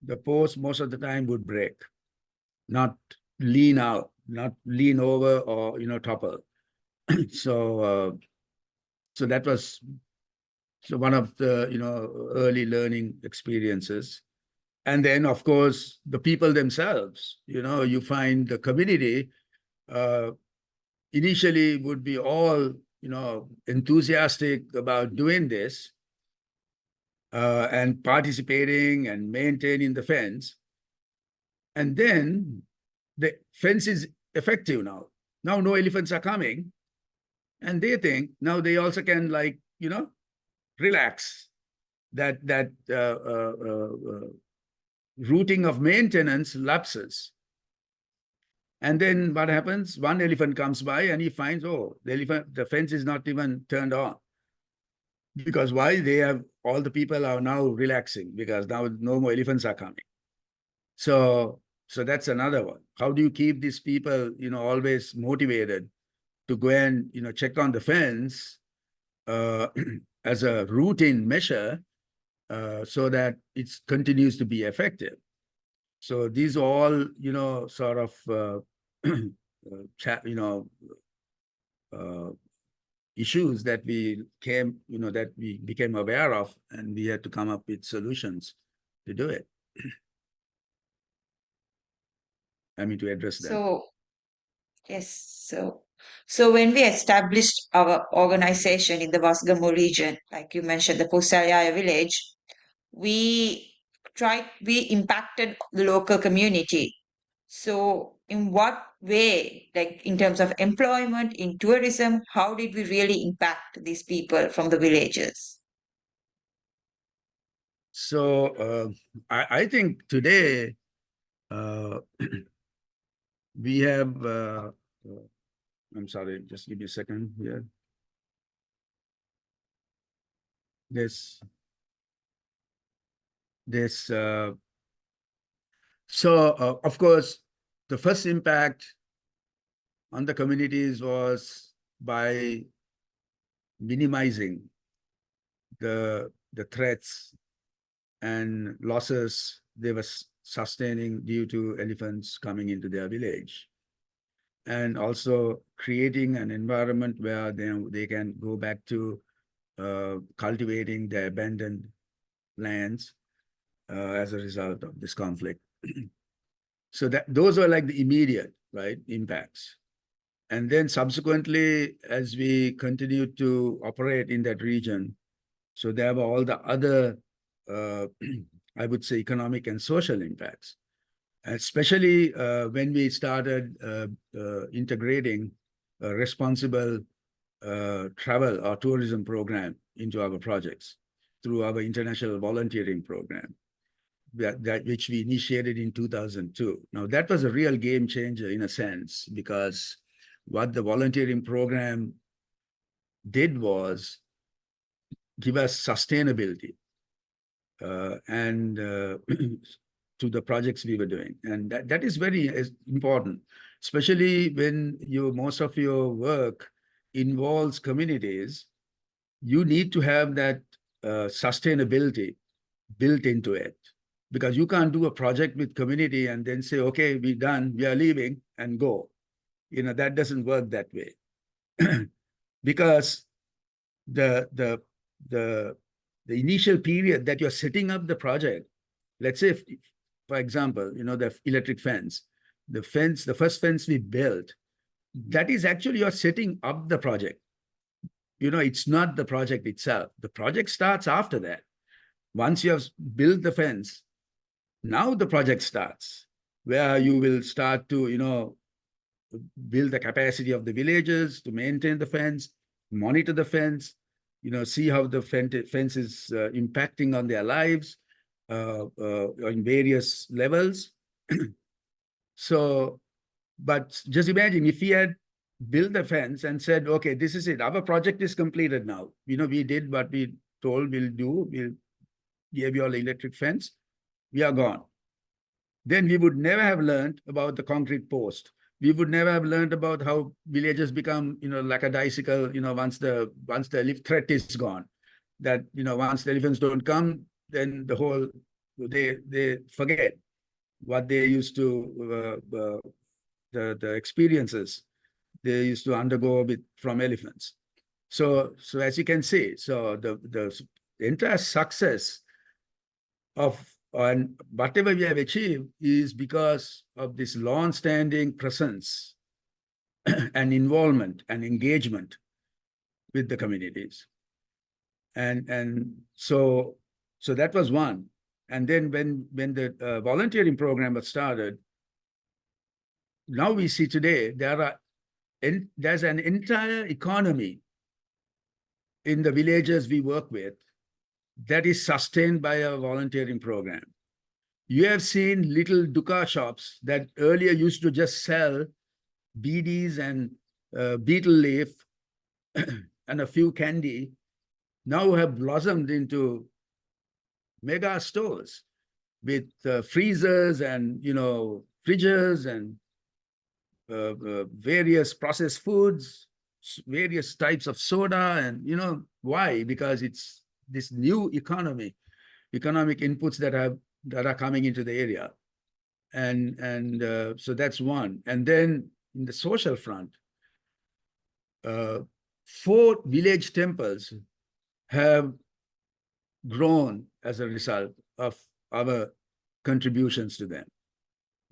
the post most of the time would break, not lean out, not lean over or, topple. So that was one of the, early learning experiences. And then, of course, the people themselves, you find the community initially would be all, enthusiastic about doing this and participating and maintaining the fence. And then the fence is effective now. Now no elephants are coming. And they think now they also can, like, relax. That routing of maintenance lapses. And then what happens? One elephant comes by and he finds, oh, the fence is not even turned on. Because why? All the people are now relaxing because now no more elephants are coming. So that's another one. How do you keep these people, always motivated to go and, check on the fence as a routine measure so that it continues to be effective? So these all, sort of, issues that we became aware of, and we had to come up with solutions to do it. To address that. So, yes, so when we established our organization in the Vasgamu region, like you mentioned, the Posalia village, we impacted the local community. So in what way, like in terms of employment, in tourism, how did we really impact these people from the villages? So I think today we have, I'm sorry, just give me a second here. So of course, the first impact on the communities was by minimizing the threats and losses they were sustaining due to elephants coming into their village, and also creating an environment where they can go back to cultivating their abandoned lands as a result of this conflict. So those are like the immediate, right, impacts. And then subsequently, as we continue to operate in that region, so there were all the other, I would say, economic and social impacts, especially when we started integrating a responsible travel or tourism program into our projects through our international volunteering program, which we initiated in 2002. Now, that was a real game changer in a sense, because what the volunteering program did was give us sustainability and to the projects we were doing. And that is very important, especially when most of your work involves communities. You need to have that sustainability built into it, because you can't do a project with community and then say, okay, we're done, we are leaving, and go. That doesn't work that way. Because the initial period that you're setting up the project, let's say, for example, the electric fence, the first fence we built, that is actually you're setting up the project. It's not the project itself. The project starts after that. Once you have built the fence, now the project starts, where you will start to, build the capacity of the villagers to maintain the fence, monitor the fence, see how the fence is impacting on their lives in various levels. So, but just imagine if we had built the fence and said, okay, this is it, our project is completed now. We did what we told we'll do. gave you all the electric fence, we are gone. Then we would never have learned about the concrete post. We would never have learned about how villages become, lackadaisical, once the threat is gone. That, once the elephants don't come, then they forget what they used to, the experiences they used to undergo from elephants. So as you can see, so the entire success of and whatever we have achieved is because of this long-standing presence and involvement and engagement with the communities. And so that was one. And then when the volunteering program was started, now we see today there's an entire economy in the villages we work with that is sustained by a volunteering program. You have seen little dukkha shops that earlier used to just sell beedies and beetle leaf and a few candy, now have blossomed into mega stores with freezers and fridges and various processed foods, various types of soda. And why? Because it's this new economic inputs that are coming into the area. And so that's one. And then in the social front, 4 village temples have grown as a result of our contributions to them,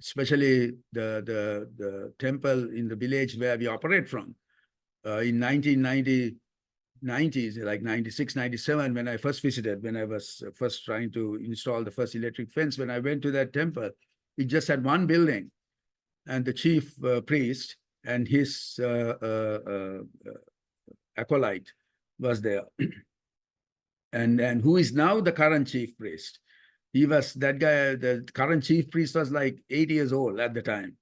especially the temple in the village where we operate from. In 1990s, like 96, 97, when I first visited, when I was first trying to install the first electric fence, when I went to that temple, it just had one building, and the chief priest and his acolyte was there. And who is now the current chief priest. He was, that guy, the current chief priest was like 80 years old at the time.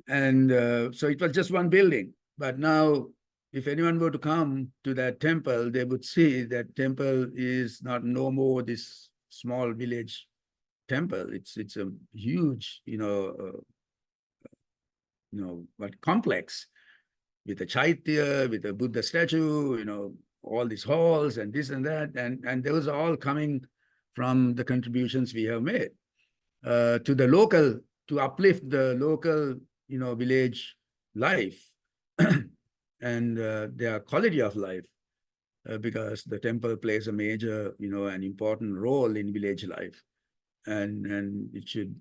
And so it was just one building. But now, if anyone were to come to that temple, they would see that temple is no more this small village temple. It's a huge, complex with a chaitya, with a Buddha statue, all these halls and this and that, and those are all coming from the contributions we have made to uplift the local, village life and their quality of life, because the temple plays a major, an important role in village life, and it should,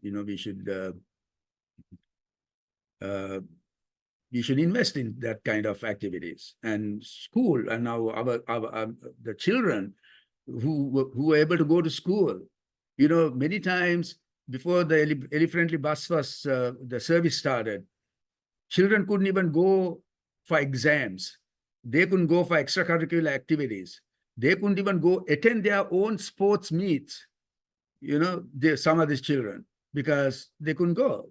we should invest in that kind of activities. And school, and now the children who were able to go to school, many times before the elephant-friendly bus was the service started, children couldn't even go for exams. They couldn't go for extracurricular activities. They couldn't even go attend their own sports meets, some of these children, because they couldn't go,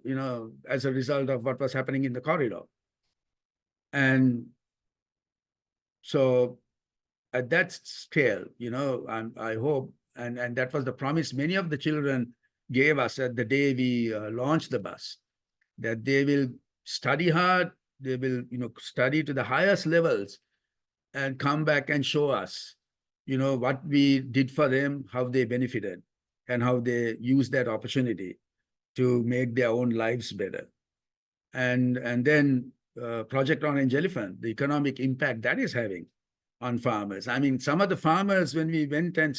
as a result of what was happening in the corridor. And so at that scale, I hope, and that was the promise many of the children gave us at the day we launched the bus, that they will study hard, they will, study to the highest levels and come back and show us, what we did for them, how they benefited, and how they used that opportunity to make their own lives better. And then Project Orange Elephant, the economic impact that is having on farmers. I mean, some of the farmers, when we went and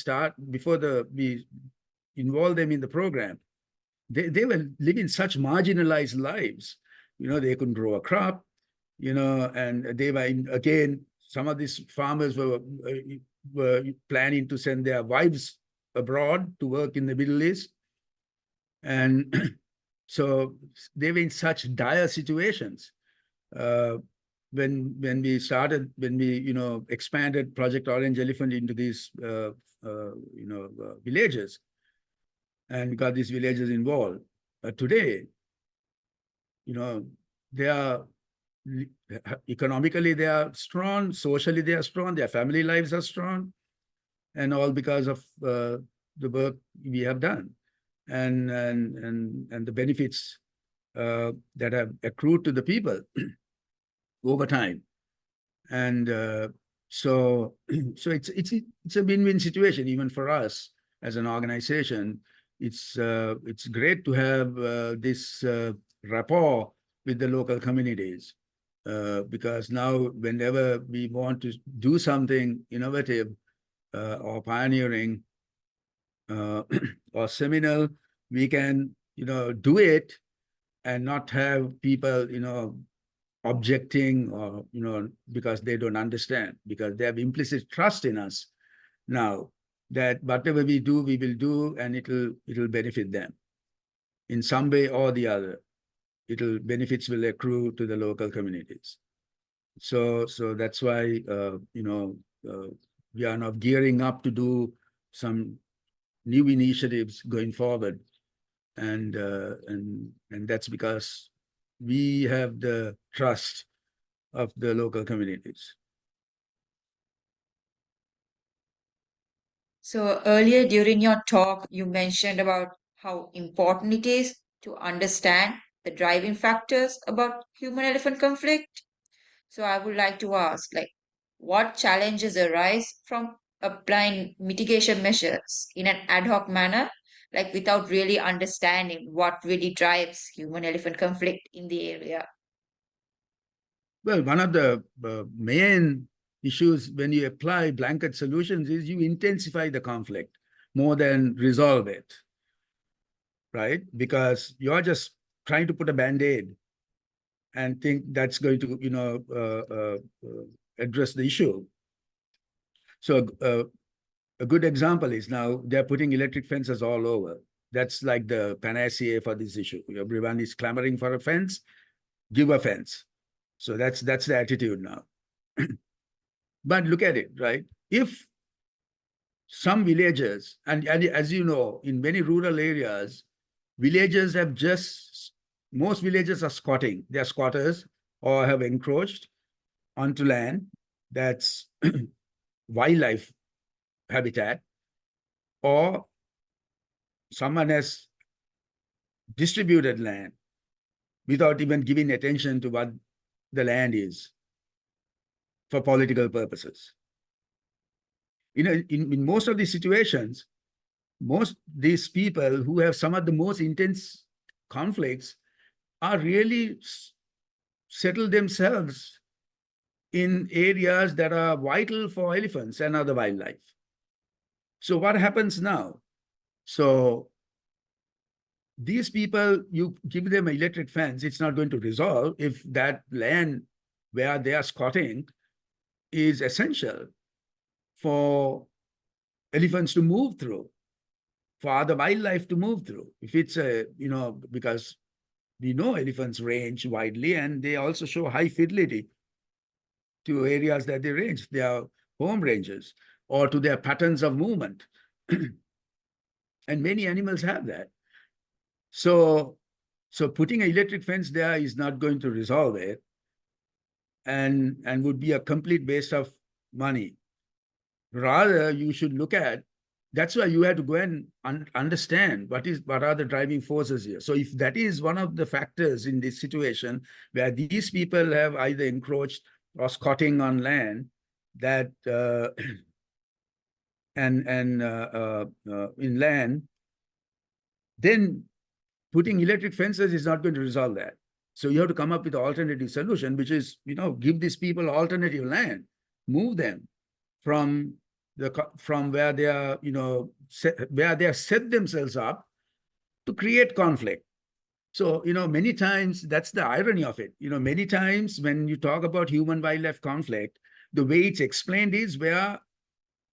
we involved them in the program, they were living such marginalized lives. They couldn't grow a crop, and they were, again, some of these farmers were planning to send their wives abroad to work in the Middle East. And so they were in such dire situations. When we expanded Project Orange Elephant into these villages and got these villages involved, today, they are economically, they are strong, socially they are strong, their family lives are strong, and all because of the work we have done and the benefits that have accrued to the people over time. And so it's a win-win situation even for us as an organization. It's great to have this rapport with the local communities because now whenever we want to do something innovative or pioneering or seminal, we can do it and not have people objecting or because they don't understand, because they have implicit trust in us now that whatever we do, we will do, and it'll benefit them in some way or the other. Benefits will accrue to the local communities. So that's why we are now gearing up to do some new initiatives going forward, and that's because we have the trust of the local communities. So earlier during your talk, you mentioned about how important it is to understand the driving factors about human-elephant conflict. So I would like to ask, like, what challenges arise from applying mitigation measures in an ad hoc manner, like without really understanding what really drives human-elephant conflict in the area? Well, one of the main issues when you apply blanket solutions is you intensify the conflict more than resolve it, right? Because you're just trying to put a Band-Aid and think that's going to, address the issue. So a good example is now they're putting electric fences all over. That's like the panacea for this issue. Everyone is clamoring for a fence, give a fence. So that's the attitude now. But look at it, right? If some villages, and as you know, in many rural areas, villagers have most villages are squatting. They are squatters or have encroached onto land that's wildlife habitat, or someone has distributed land without even giving attention to what the land is for political purposes. In most of these situations, most these people who have some of the most intense conflicts are really settled themselves in areas that are vital for elephants and other wildlife. So what happens now? So these people, you give them an electric fence, it's not going to resolve if that land where they are squatting is essential for elephants to move through, for other wildlife to move through. If it's because we know elephants range widely and they also show high fidelity to areas that they range, their home ranges, or to their patterns of movement. And many animals have that. So putting an electric fence there is not going to resolve it, and would be a complete waste of money. Rather, you should look at, that's why you have to go and understand what are the driving forces here. So if that is one of the factors in this situation where these people have either encroached or squatting on land that in land, then putting electric fences is not going to resolve that. So you have to come up with an alternative solution, which is, give these people alternative land, move them from where they are, where they have set themselves up to create conflict. So, many times that's the irony of it. Many times when you talk about human-wildlife conflict, the way it's explained is where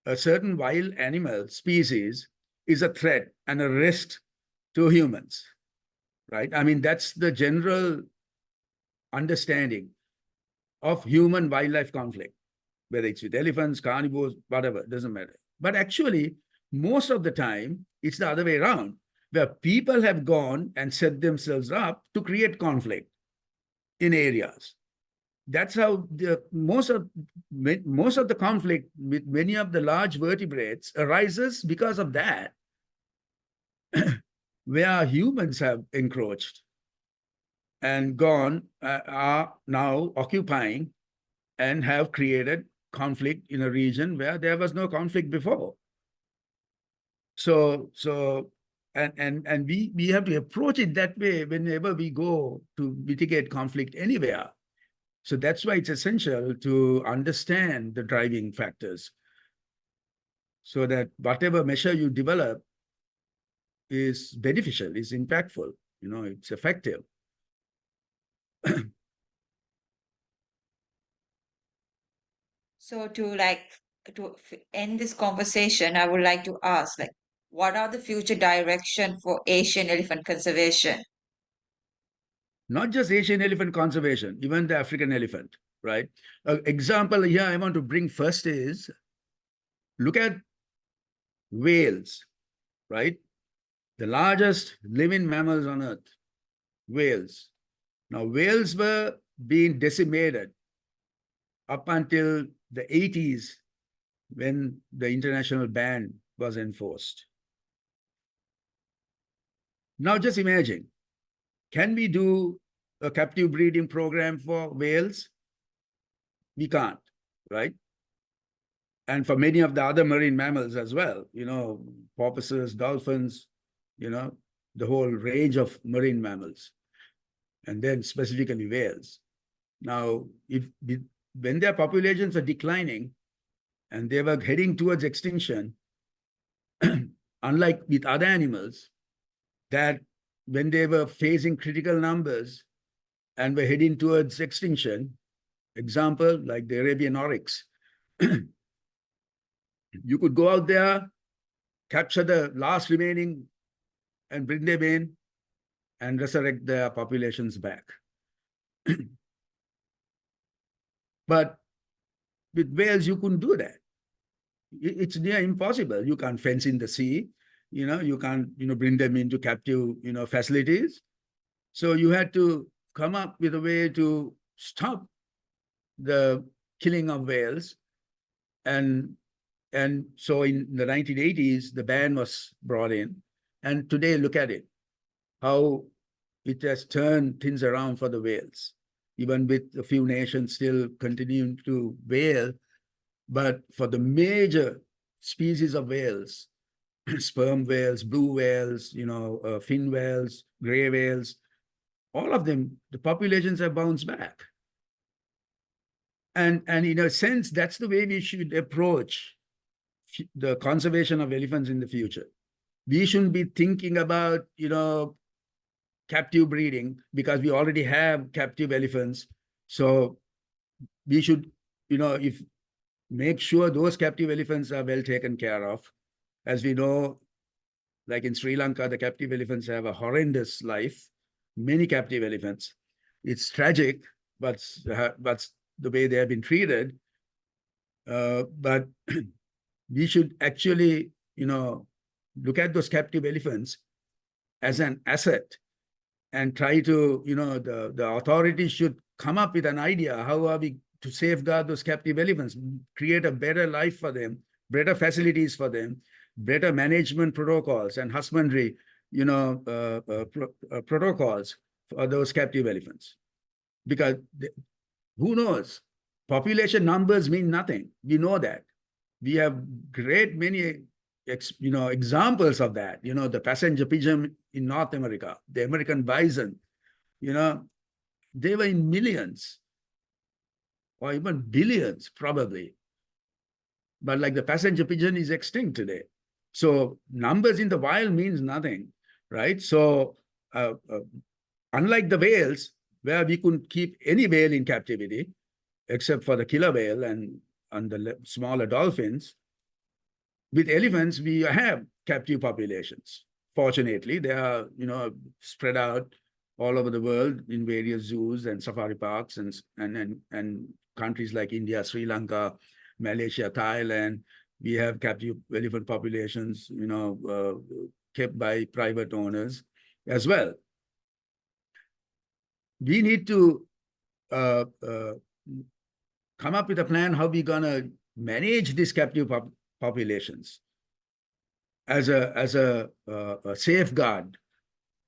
a certain wild animal species is a threat and a risk to humans, right? I mean, that's the general understanding of human-wildlife conflict, whether it's with elephants, carnivores, whatever, doesn't matter. But actually, most of the time, it's the other way around, where people have gone and set themselves up to create conflict in areas. That's how most of the conflict with many of the large vertebrates arises because of that. where humans have encroached and gone, are now occupying and have created conflict in a region where there was no conflict before. And we have to approach it that way whenever we go to mitigate conflict anywhere. So that's why it's essential to understand the driving factors, so that whatever measure you develop is beneficial, is impactful, it's effective. So to end this conversation, I would like to ask, what are the future direction for Asian elephant conservation? Not just Asian elephant conservation, even the African elephant, right? Example here I want to bring first is, look at whales, right? The largest living mammals on earth, whales. Now, whales were being decimated up until the 80s when the international ban was enforced. Now, just imagine, can we do a captive breeding program for whales? We can't, right? And for many of the other marine mammals as well, porpoises, dolphins, the whole range of marine mammals, and then specifically whales. Now, when their populations are declining and they were heading towards extinction, unlike with other animals, that when they were facing critical numbers and were heading towards extinction, example, like the Arabian oryx, you could go out there, capture the last remaining and bring them in and resurrect their populations back. But with whales, you couldn't do that. It's near impossible. You can't fence in the sea, you can't, bring them into captive, facilities. So you had to come up with a way to stop the killing of whales. And so in the 1980s, the ban was brought in. And today, look at it, how it has turned things around for the whales, even with a few nations still continuing to whale. But for the major species of whales, sperm whales, blue whales, fin whales, gray whales, all of them, the populations have bounced back. And in a sense, that's the way we should approach the conservation of elephants in the future. We shouldn't be thinking about, captive breeding, because we already have captive elephants. So we should, make sure those captive elephants are well taken care of. As we know, like in Sri Lanka, the captive elephants have a horrendous life, many captive elephants. It's tragic, but the way they have been treated. But we should actually, look at those captive elephants as an asset and try to, the authorities should come up with an idea. How are we to safeguard those captive elephants, create a better life for them, better facilities for them, better management protocols and husbandry, protocols for those captive elephants. Because who knows? Population numbers mean nothing. We know that. We have great many examples of that. The passenger pigeon in North America, the American bison, they were in millions or even billions probably. But like the passenger pigeon is extinct today. So numbers in the wild means nothing, right? So unlike the whales, where we couldn't keep any whale in captivity, except for the killer whale and the smaller dolphins, with elephants, we have captive populations. Fortunately, they are, spread out all over the world in various zoos and safari parks and countries like India, Sri Lanka, Malaysia, Thailand. We have captive elephant populations, kept by private owners as well. We need to come up with a plan how we're going to manage these captive populations. as a safeguard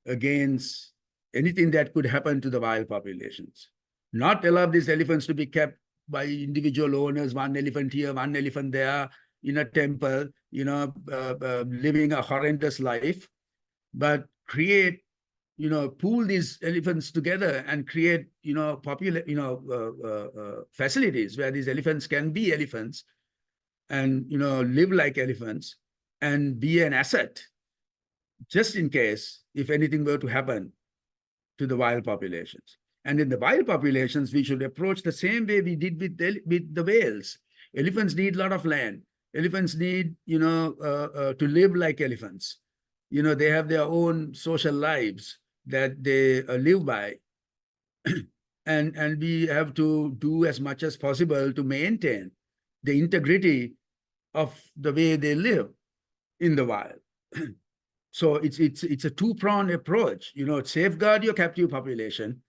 against anything that could happen to the wild populations. Not allow these elephants to be kept by individual owners, one elephant here, one elephant there, in a temple, living a horrendous life, but create, pool these elephants together and create, facilities where these elephants can be elephants and, live like elephants and be an asset, just in case if anything were to happen to the wild populations. And in the wild populations, we should approach the same way we did with the whales. Elephants need a lot of land. Elephants need, to live like elephants. They have their own social lives that they live by. and we have to do as much as possible to maintain the integrity of the way they live in the wild. So it's a two-pronged approach. Safeguard your captive population,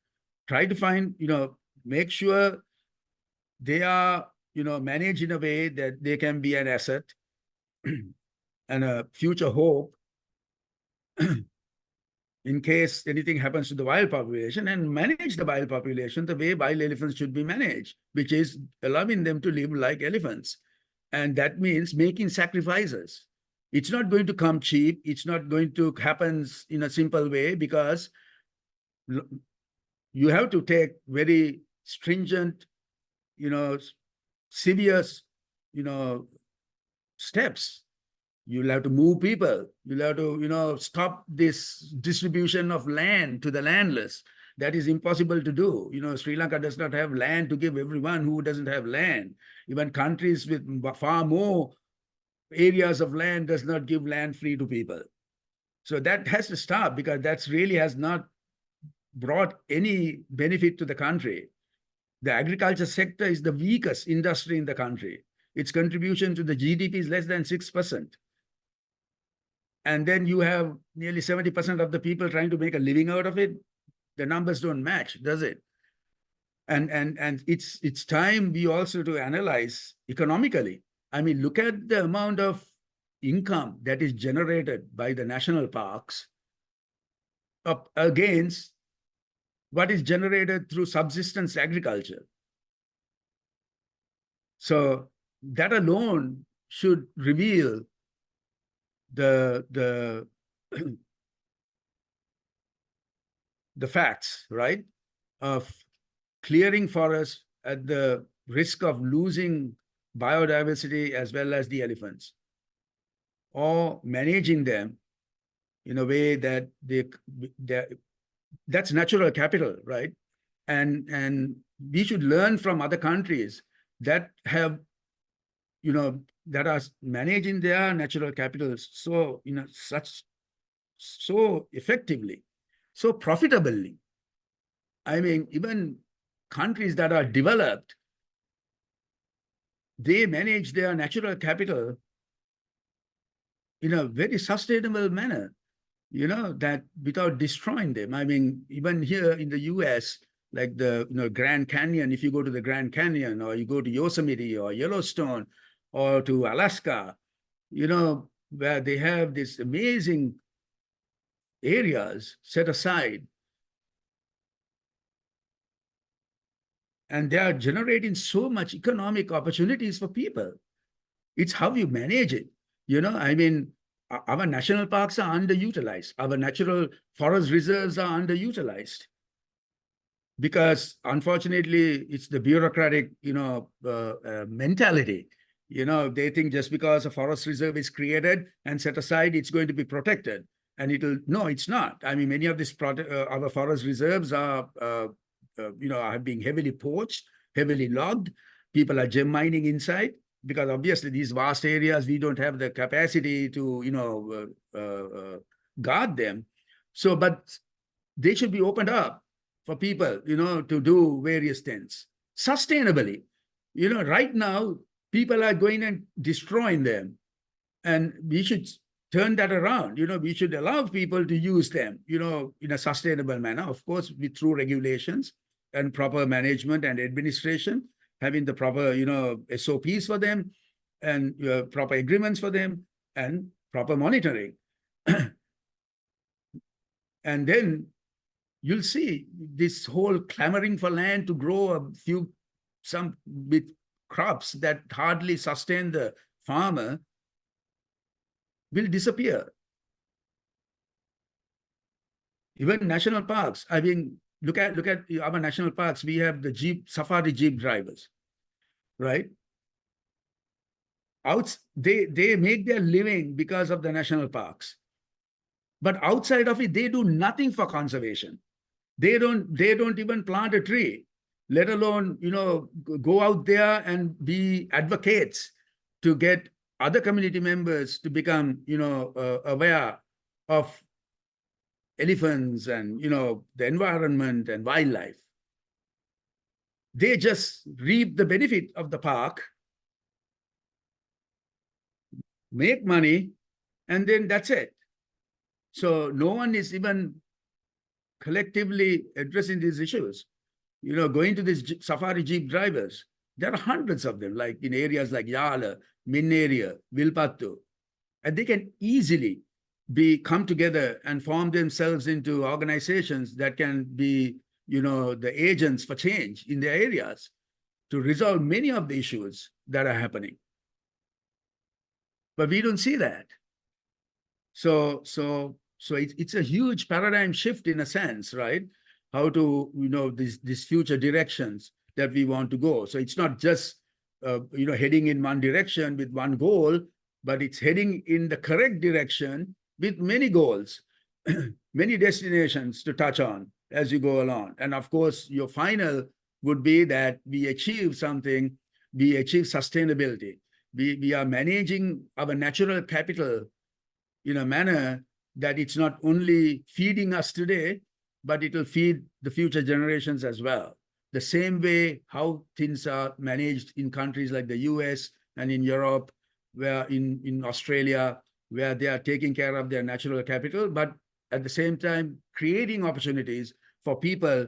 try to find, make sure they are, managed in a way that they can be an asset and a future hope in case anything happens to the wild population, and manage the wild population the way wild elephants should be managed, which is allowing them to live like elephants. And that means making sacrifices. It's not going to come cheap. It's not going to happen in a simple way, because you have to take very stringent, severe, steps. You'll have to move people. You'll have to, stop this distribution of land to the landless. That is impossible to do. Sri Lanka does not have land to give everyone who doesn't have land. Even countries with far more areas of land does not give land free to people. So that has to stop, because that really has not brought any benefit to the country. The agriculture sector is the weakest industry in the country. Its contribution to the GDP is less than 6%. And then you have nearly 70% of the people trying to make a living out of it. The numbers don't match, does it? And it's time we also to analyze economically. I mean, look at the amount of income that is generated by the national parks up against what is generated through subsistence agriculture. So that alone should reveal the facts, right, of clearing forests at the risk of losing biodiversity as well as the elephants, or managing them in a way that that's natural capital, right? And we should learn from other countries that have, that are managing their natural capitals so, so effectively, so profitably. I mean, even countries that are developed, they manage their natural capital in a very sustainable manner, that without destroying them. I mean, even here in the US, like the Grand Canyon, if you go to the Grand Canyon, or you go to Yosemite or Yellowstone or to Alaska, where they have these amazing areas set aside, and they are generating so much economic opportunities for people. It's how you manage it. I mean, our national parks are underutilized. Our natural forest reserves are underutilized, because unfortunately, it's the bureaucratic, mentality. They think just because a forest reserve is created and set aside, it's going to be protected. And no, it's not. I mean, many of these our forest reserves are, are being heavily poached, heavily logged. People are gem mining inside, because obviously these vast areas, we don't have the capacity to, guard them. So, but they should be opened up for people, to do various things sustainably. Right now, people are going and destroying them, and we should turn that around. We should allow people to use them, in a sustainable manner, of course, through regulations and proper management and administration, having the proper, SOPs for them, and proper agreements for them, and proper monitoring. And then you'll see this whole clamoring for land to grow some with crops that hardly sustain the farmer will disappear. Even national parks. I mean, look at our national parks. We have the safari jeep drivers, right? They make their living because of the national parks. But outside of it, they do nothing for conservation. They don't even plant a tree, let alone, go out there and be advocates to get other community members to become, aware of elephants and, the environment and wildlife. They just reap the benefit of the park, make money, and then that's it. So no one is even collectively addressing these issues. Going to these safari jeep drivers, there are hundreds of them, like in areas like Yala, Min area, Vilpattu, and they can easily come together and form themselves into organizations that can be, the agents for change in their areas to resolve many of the issues that are happening. But we don't see that. So it's a huge paradigm shift in a sense, right? How to, these future directions that we want to go. So it's not just, heading in one direction with one goal, but it's heading in the correct direction with many goals, many destinations to touch on as you go along. And of course, your final would be that we achieve something, we achieve sustainability. We are managing our natural capital in a manner that it's not only feeding us today, but it will feed the future generations as well. The same way how things are managed in countries like the US and in Europe, where in Australia, where they are taking care of their natural capital, but at the same time, creating opportunities for people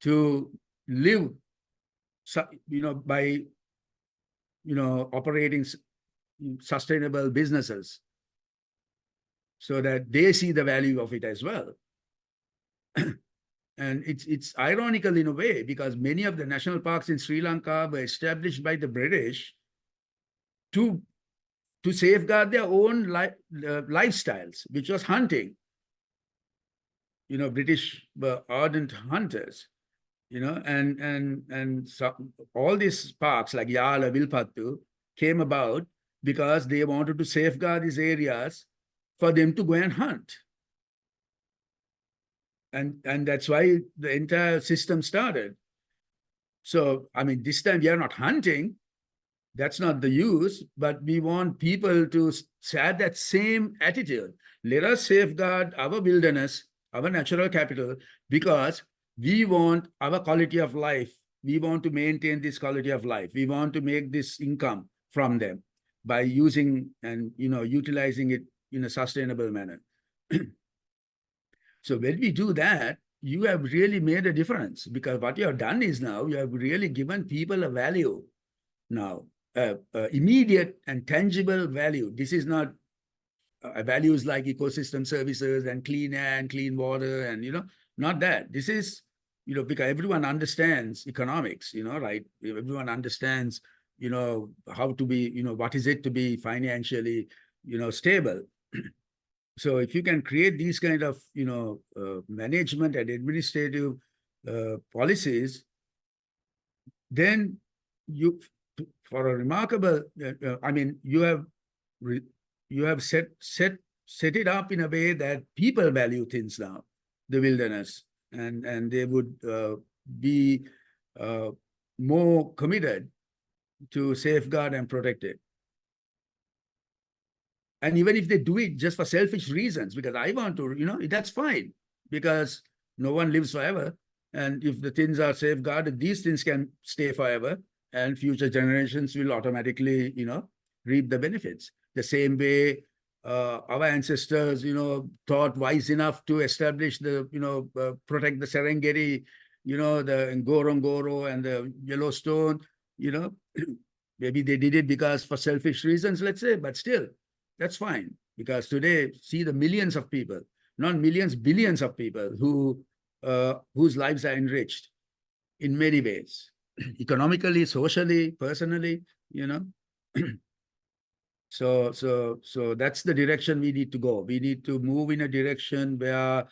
to live, by, operating sustainable businesses so that they see the value of it as well. And it's ironical in a way, because many of the national parks in Sri Lanka were established by the British to safeguard their own lifestyles, which was hunting. British were ardent hunters, and so all these parks like Yala, Vilpattu came about because they wanted to safeguard these areas for them to go and hunt. And that's why the entire system started. So, I mean, this time we are not hunting. That's not the use, but we want people to have that same attitude. Let us safeguard our wilderness, our natural capital, because we want our quality of life. We want to maintain this quality of life. We want to make this income from them by using and, utilizing it in a sustainable manner. So when we do that, you have really made a difference, because what you have done is now you have really given people a value now, immediate and tangible value. This is not values like ecosystem services and clean air and clean water and, not that. This is, because everyone understands economics, right? Everyone understands, how to be, what is it to be financially, stable. So if you can create these kind of, management and administrative policies, then for a remarkable, I mean, you have set it up in a way that people value things now, the wilderness, and they would be more committed to safeguard and protect it. And even if they do it just for selfish reasons, because I want to, that's fine, because no one lives forever. And if the things are safeguarded, these things can stay forever, and future generations will automatically, reap the benefits. The same way our ancestors, thought wise enough to establish the, protect the Serengeti, the Ngorongoro and the Yellowstone, maybe they did it because for selfish reasons, let's say, but still, that's fine. Because today, see the millions of people, not millions, billions of people whose lives are enriched in many ways, economically, socially, personally, you know. So that's the direction we need to go. We need to move in a direction where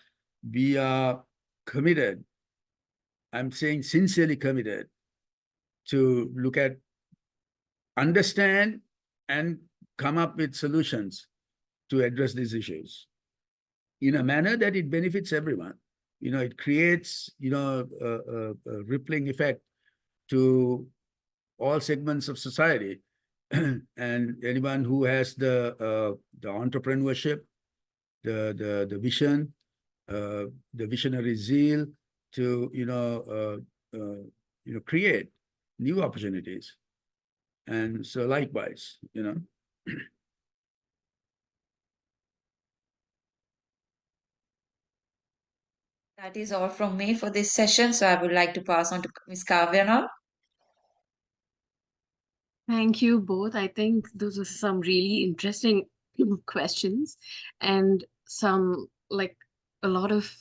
we are committed. I'm saying sincerely committed to look at, understand, and come up with solutions to address these issues in a manner that it benefits everyone. It creates, a rippling effect to all segments of society. And anyone who has the entrepreneurship, the vision, the visionary zeal to create new opportunities. And so likewise, That is all from me for this session. So I would like to pass on to Ms. Kavya now. Thank you both. I think those are some really interesting questions and some like a lot of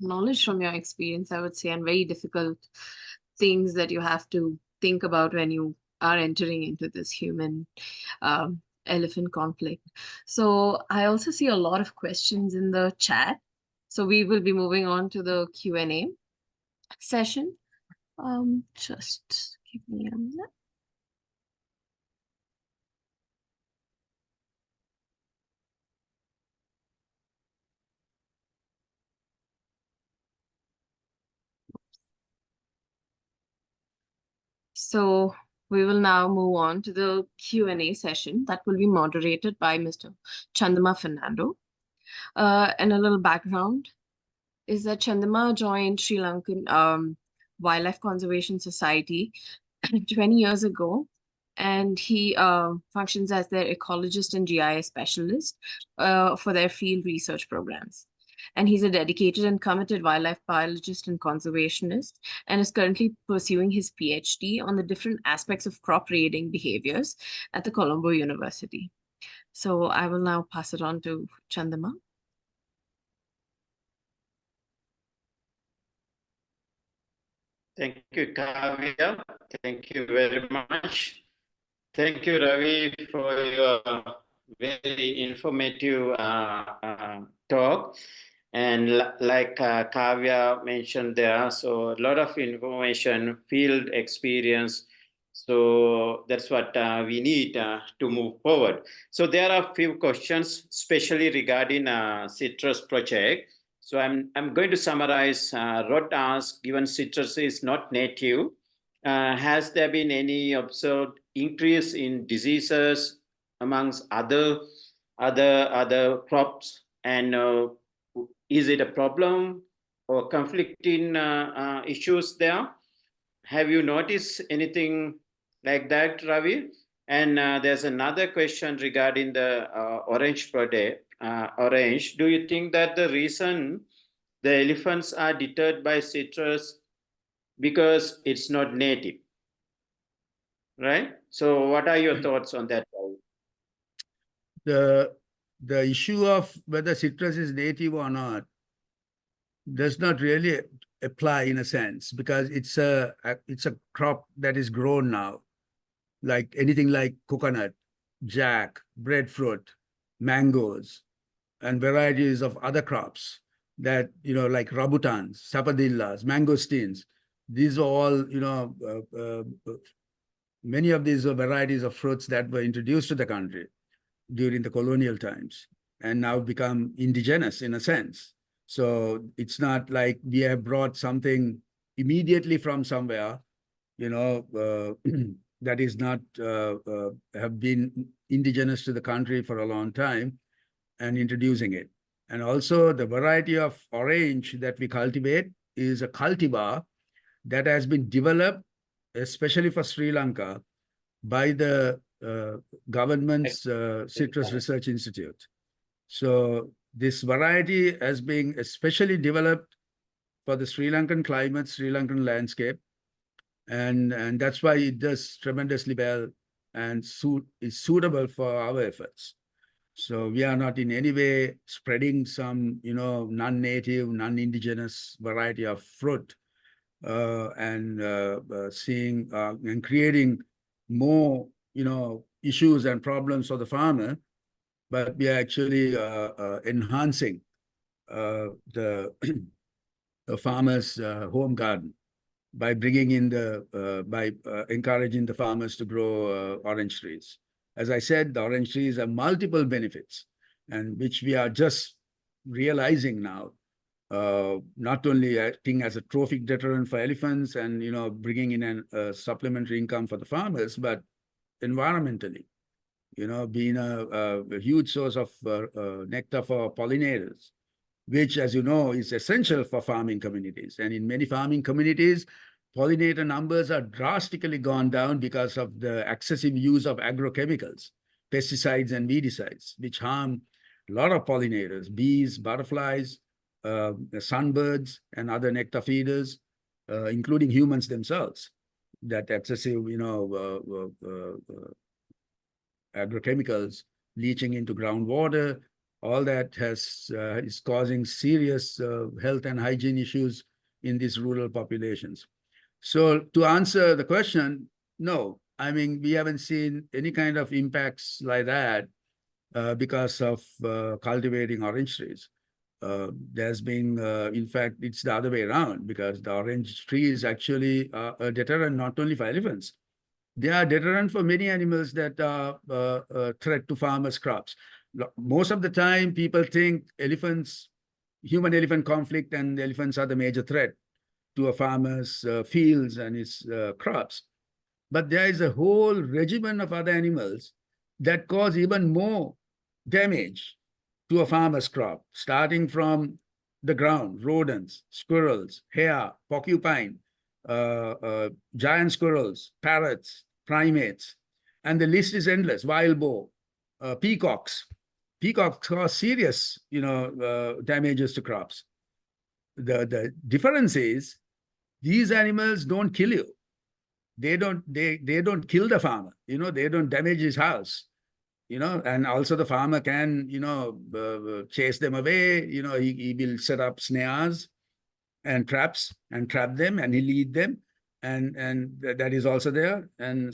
knowledge from your experience, I would say, and very difficult things that you have to think about when you are entering into this human elephant conflict. So I also see a lot of questions in the chat. So we will be moving on to the Q&A session. Just give me a minute. So we will now move on to the Q&A session that will be moderated by Mr. Chandima Fernando. And a little background is that Chandima joined Sri Lankan Wildlife Conservation Society 20 years ago, and he functions as their ecologist and GIS specialist for their field research programs. And he's a dedicated and committed wildlife biologist and conservationist, and is currently pursuing his PhD on the different aspects of crop raiding behaviors at the Colombo University. So I will now pass it on to Chandima. Thank you, Kavya. Thank you very much. Thank you, Ravi, for your very informative talk. And like Kavya mentioned there, so a lot of information, field experience. So that's what we need to move forward. So there are a few questions, especially regarding citrus project. So I'm going to summarize. Rod asked, given citrus is not native, has there been any observed increase in diseases amongst other crops, and is it a problem or conflicting issues there? Have you noticed anything like that, Ravi? And there's another question regarding the orange project. Orange, do you think that the reason the elephants are deterred by citrus because it's not native, right? So what are your thoughts on that? the issue of whether citrus is native or not does not really apply in a sense, because it's a crop that is grown now, like anything like coconut, jack, breadfruit, mangoes, and varieties of other crops that, like rabutans, sapadillas, mangosteens. These are all, many of these are varieties of fruits that were introduced to the country during the colonial times and now become indigenous in a sense. So it's not like we have brought something immediately from somewhere, that is not have been indigenous to the country for a long time, and introducing it. And also the variety of orange that we cultivate is a cultivar that has been developed especially for Sri Lanka by the government's Citrus Research Institute. So this variety has been especially developed for the Sri Lankan climate, Sri Lankan landscape, and that's why it does tremendously well and is suitable for our efforts. So we are not in any way spreading some, non-native, non-indigenous variety of fruit and seeing and creating more, issues and problems for the farmer, but we are actually enhancing the farmer's home garden by bringing in by encouraging the farmers to grow orange trees. As I said, the orange trees have multiple benefits, and which we are just realizing now. Not only acting as a trophic deterrent for elephants and bringing in a supplementary income for the farmers, but environmentally, being a huge source of nectar for pollinators, which, as you know, is essential for farming communities. And in many farming communities, pollinator numbers are drastically gone down because of the excessive use of agrochemicals, pesticides and weedicides, which harm a lot of pollinators, bees, butterflies, sunbirds, and other nectar feeders, including humans themselves. That excessive, agrochemicals leaching into groundwater, all that is causing serious health and hygiene issues in these rural populations. So to answer the question, no, I mean, we haven't seen any kind of impacts like that because of cultivating orange trees. There's been, in fact, it's the other way around, because the orange tree is actually a deterrent not only for elephants, they are deterrent for many animals that are a threat to farmers' crops. Most of the time, people think human-elephant conflict and elephants are the major threat to a farmer's fields and his crops. But there is a whole regimen of other animals that cause even more damage to a farmer's crop, starting from the ground: rodents, squirrels, hare, porcupine, giant squirrels, parrots, primates, and the list is endless. Wild boar, peacocks. Peacocks cause serious, damages to crops. The difference is these animals don't kill you. They don't kill the farmer. They don't damage his house. And also the farmer can, chase them away. He will set up snares and traps and trap them, and he lead them, and that is also there. And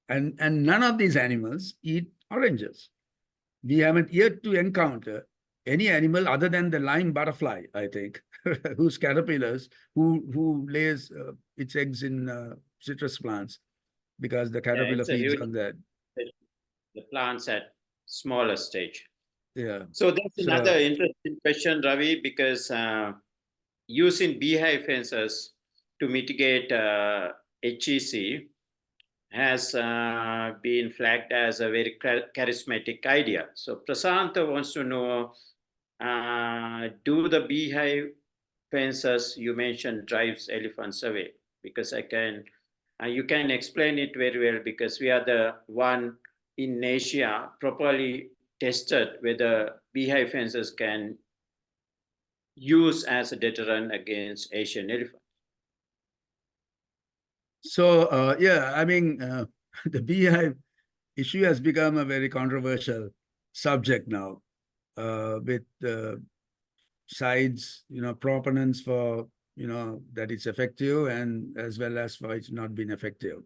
and none of these animals eat oranges. We haven't yet to encounter any animal other than the lime butterfly, I think, whose caterpillars, who lays its eggs in citrus plants, because the caterpillar feeds on that. The plants at smaller stage. Yeah. So that's another interesting question, Ravi, because using beehive fences to mitigate HEC has been flagged as a very charismatic idea. So Prasanta wants to know, do the beehive fences you mentioned drives elephants away? Because you can explain it very well, because we are the one in Asia properly tested whether beehive fences can use as a deterrent against Asian elephant. So yeah, I mean, the beehive issue has become a very controversial subject now, with sides, proponents for, that it's effective, and as well as for it's not been effective.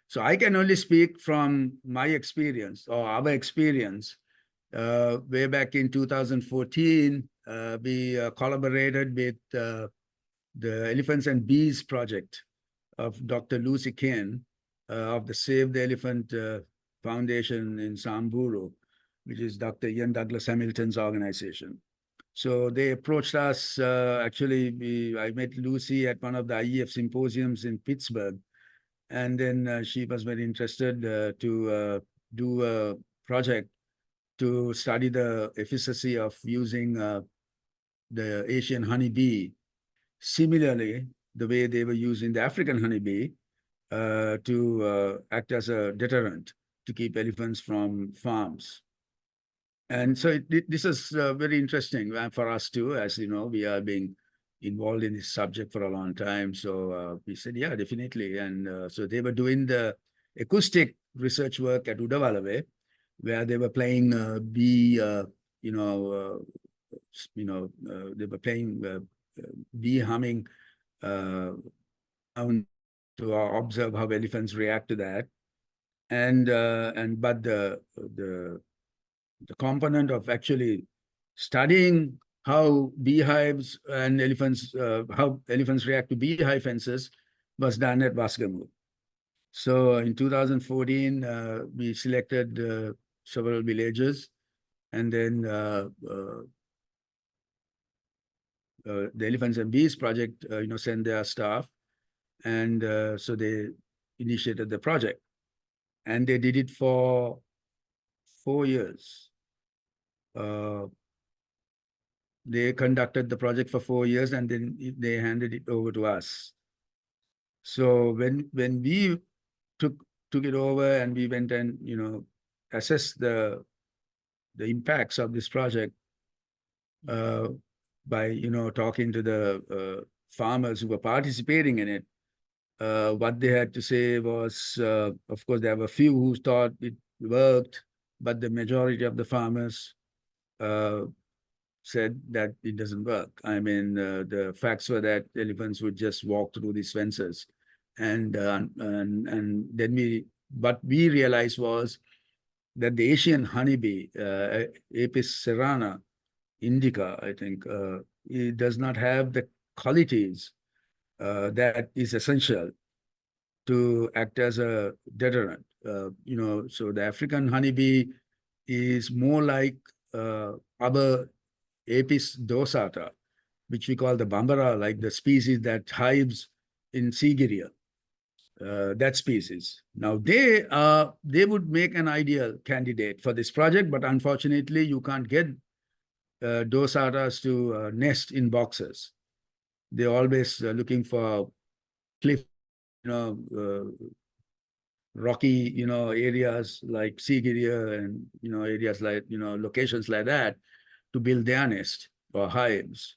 So I can only speak from my experience or our experience. Way back in 2014, we collaborated with the Elephants and Bees project of Dr. Lucy Kane of the Save the Elephant Foundation in Samburu, which is Dr. Ian Douglas Hamilton's organization. So they approached us. Actually, I met Lucy at one of the IEF symposiums in Pittsburgh. And then she was very interested to do a project to study the efficacy of using the Asian honeybee, similarly, the way they were using the African honeybee to act as a deterrent to keep elephants from farms. And so this is very interesting for us too. As you know, we are being involved in this subject for a long time. So we said, yeah, definitely. And so they were doing the acoustic research work at Udawalawe. where they were playing bee, they were playing bee humming sound to observe how elephants react to that. But the component of actually studying how beehives and elephants, how elephants react to beehive fences was done at Vasgamur. So in 2014, we selected several villages, and then the Elephants and Bees project, sent their staff, and so they initiated the project, and they did it for 4 years. They conducted the project for 4 years, and then they handed it over to us. So when we took it over and we went and assessed the impacts of this project by talking to the farmers who were participating in it, what they had to say was, of course, there were a few who thought it worked, but the majority of the farmers said that it doesn't work. I mean, the facts were that elephants would just walk through these fences, and then what we realized was that the Asian honeybee, Apis cerana indica, I think, it does not have the qualities that is essential to act as a deterrent. So the African honeybee is more like other Apis dorsata, which we call the bambara, like the species that hives in Sigiriya, that species. Now, they would make an ideal candidate for this project, but unfortunately, you can't get dorsatas to nest in boxes. They're always looking for cliff, rocky, areas like Sigiriya and, areas like, locations like that to build their nest or hives.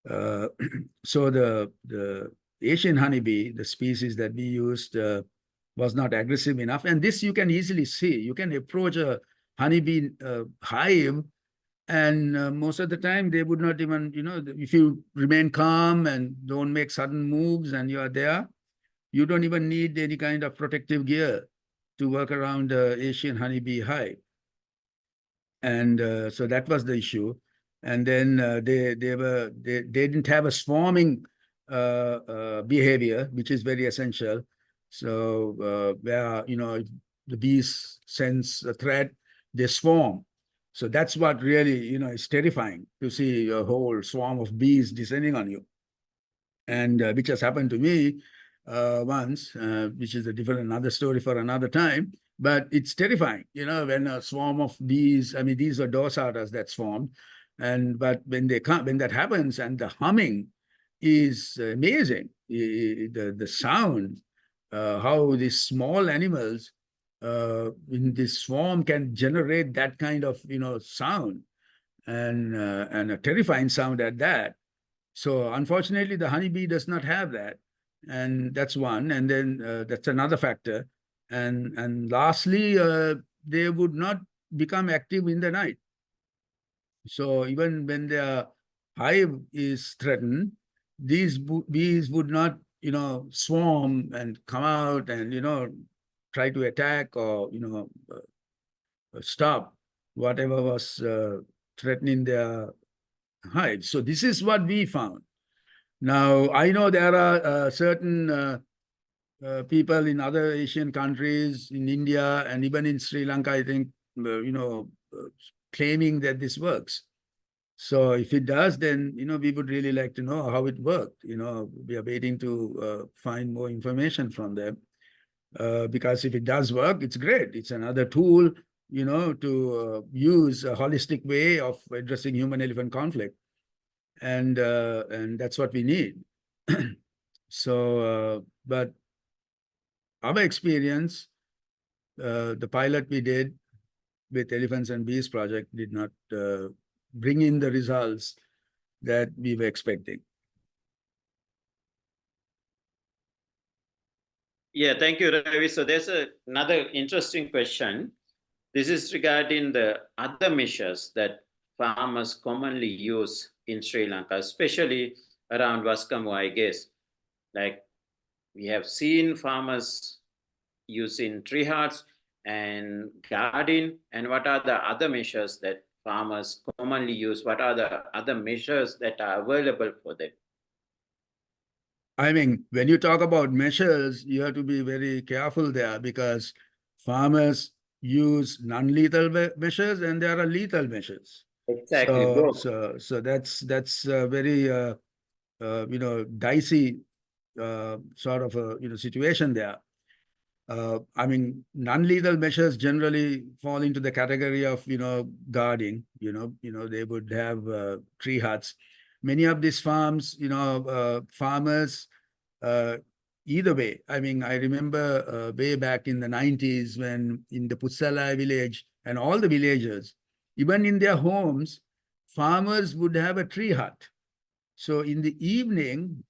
So the Asian honeybee, the species that we used, was not aggressive enough. And this you can easily see. You can approach a honeybee hive, and most of the time they would not even, if you remain calm and don't make sudden moves and you are there, you don't even need any kind of protective gear to work around the Asian honeybee hive. And so that was the issue. And then they didn't have a swarming behavior, which is very essential. So where if the bees sense a threat, they swarm. So that's what really is terrifying, to see a whole swarm of bees descending on you, and which has happened to me once, which is another story for another time. But it's terrifying, when a swarm of bees, I mean, these are dorsatas that swarmed, but when that happens, and the humming is amazing. The sound, how these small animals in this swarm can generate that kind of sound, and a terrifying sound at that. So unfortunately, the honeybee does not have that, and that's one. And then that's another factor. And lastly, they would not become active in the night. So even when their hive is threatened, these bees would not, swarm and come out and, try to attack or, stop whatever was threatening their hive. So this is what we found. Now, I know there are certain people in other Asian countries, in India, and even in Sri Lanka, I think, claiming that this works. So if it does, then, we would really like to know how it worked. We are waiting to find more information from them. Because if it does work, it's great. It's another tool, to use a holistic way of addressing human-elephant conflict. And that's what we need. So, but our experience, the pilot we did with Elephants and Bees project did not bring in the results that we were expecting. Yeah, thank you, Ravi. So there's another interesting question. This is regarding the other measures that farmers commonly use in Sri Lanka, especially around Vaskamu, I guess. Like we have seen farmers using tree huts and garden, and what are the other measures that farmers commonly use? What are the other measures that are available for them? I mean, when you talk about measures, you have to be very careful there because farmers use non-lethal measures and there are lethal measures. Exactly, So, both. so that's a very dicey sort of a situation there. I mean, non-lethal measures generally fall into the category of guarding. They would have tree huts. Many of these farms, farmers. Uh, Either way, I mean, I remember way back in the 90s when in the Putsala village and all the villagers, even in their homes, farmers would have a tree hut. So in the evening,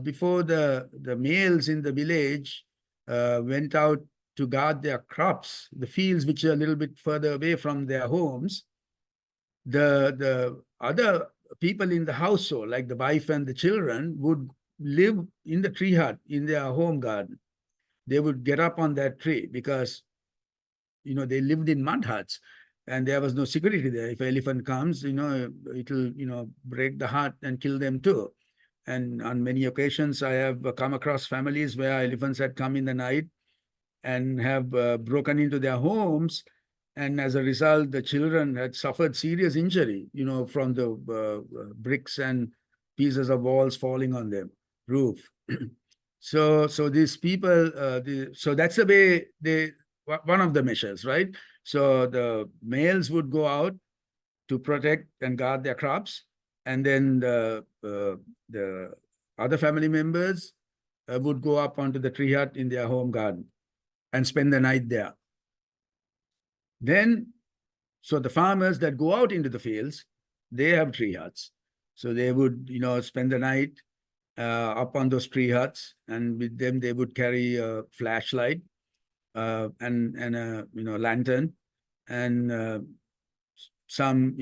before the males in the village went out to guard their crops, the fields which are a little bit further away from their homes, the other people in the household, like the wife and the children, would live in the tree hut in their home garden. They would get up on that tree because they lived in mud huts and there was no security there. If an elephant comes, it'll break the hut and kill them too. And on many occasions, I have come across families where elephants had come in the night and have broken into their homes. And as a result, the children had suffered serious injury, from the bricks and pieces of walls falling on them, roof. So these people, so that's the way one of the measures, right? So the males would go out to protect and guard their crops, and then the other family members would go up onto the tree hut in their home garden and spend the night there. Then, so the farmers that go out into the fields, they have tree huts. So they would, spend the night up on those tree huts, and with them they would carry a flashlight and a lantern and some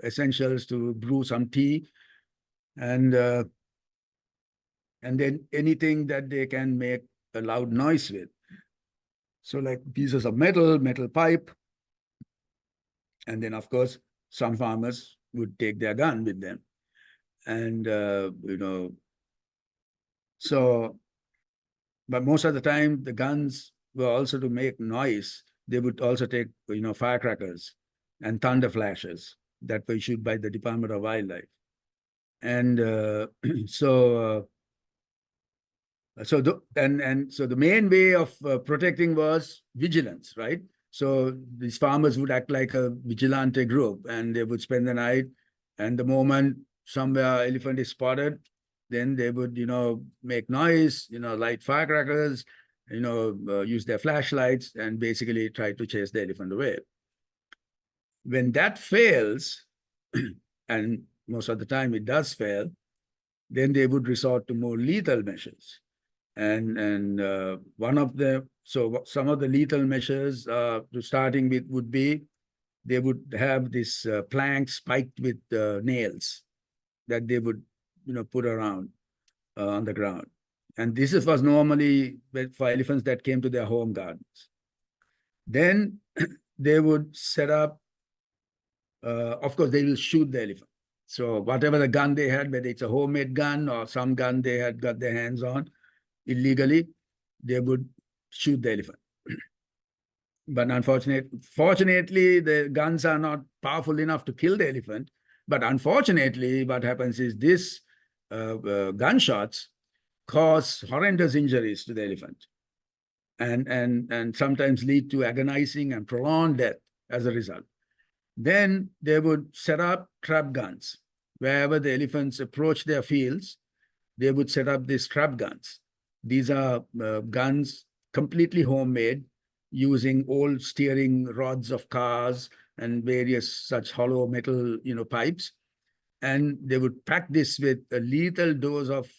essentials to brew some tea, and then anything that they can make a loud noise with. So like pieces of metal pipe, and then of course some farmers would take their gun with them, and so. But most of the time, the guns were also to make noise. They would also take, firecrackers and thunder flashes that were issued by the Department of Wildlife. And so the main way of protecting was vigilance, right? So these farmers would act like a vigilante group, and they would spend the night. And the moment somewhere elephant is spotted, then they would, make noise, light firecrackers, use their flashlights and basically try to chase the elephant away. When that fails, and most of the time it does fail, then they would resort to more lethal measures. And one of the, so some of the lethal measures starting with would be, they would have this plank spiked with nails that they would, put around on the ground. And this was normally for elephants that came to their home gardens. Then they would set up, of course, they will shoot the elephant. So whatever the gun they had, whether it's a homemade gun or some gun they had got their hands on illegally, they would shoot the elephant. But fortunately, the guns are not powerful enough to kill the elephant. But unfortunately, what happens is this gunshots cause horrendous injuries to the elephant, and sometimes lead to agonizing and prolonged death as a result. Then they would set up trap guns. Wherever the elephants approach their fields, they would set up these trap guns. These are guns completely homemade, using old steering rods of cars and various such hollow metal, pipes. And they would pack this with a lethal dose of,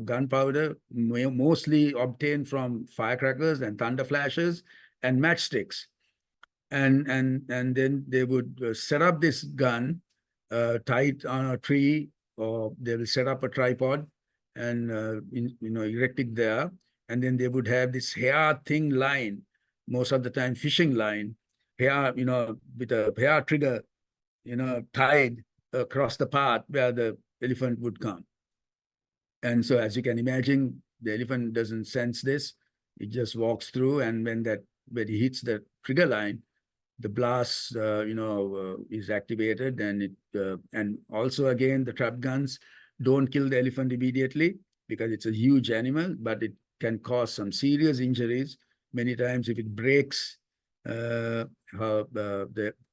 gunpowder, mostly obtained from firecrackers and thunder flashes and matchsticks. and then they would set up this gun tied on a tree, or they will set up a tripod and erect it there, and then they would have this hair thin line, most of the time fishing line, hair, with a hair trigger, tied across the path where the elephant would come. And so, as you can imagine, the elephant doesn't sense this. It just walks through, and when he hits the trigger line, the blast, is activated, and also again the trap guns don't kill the elephant immediately because it's a huge animal, but it can cause some serious injuries. Many times, if it breaks the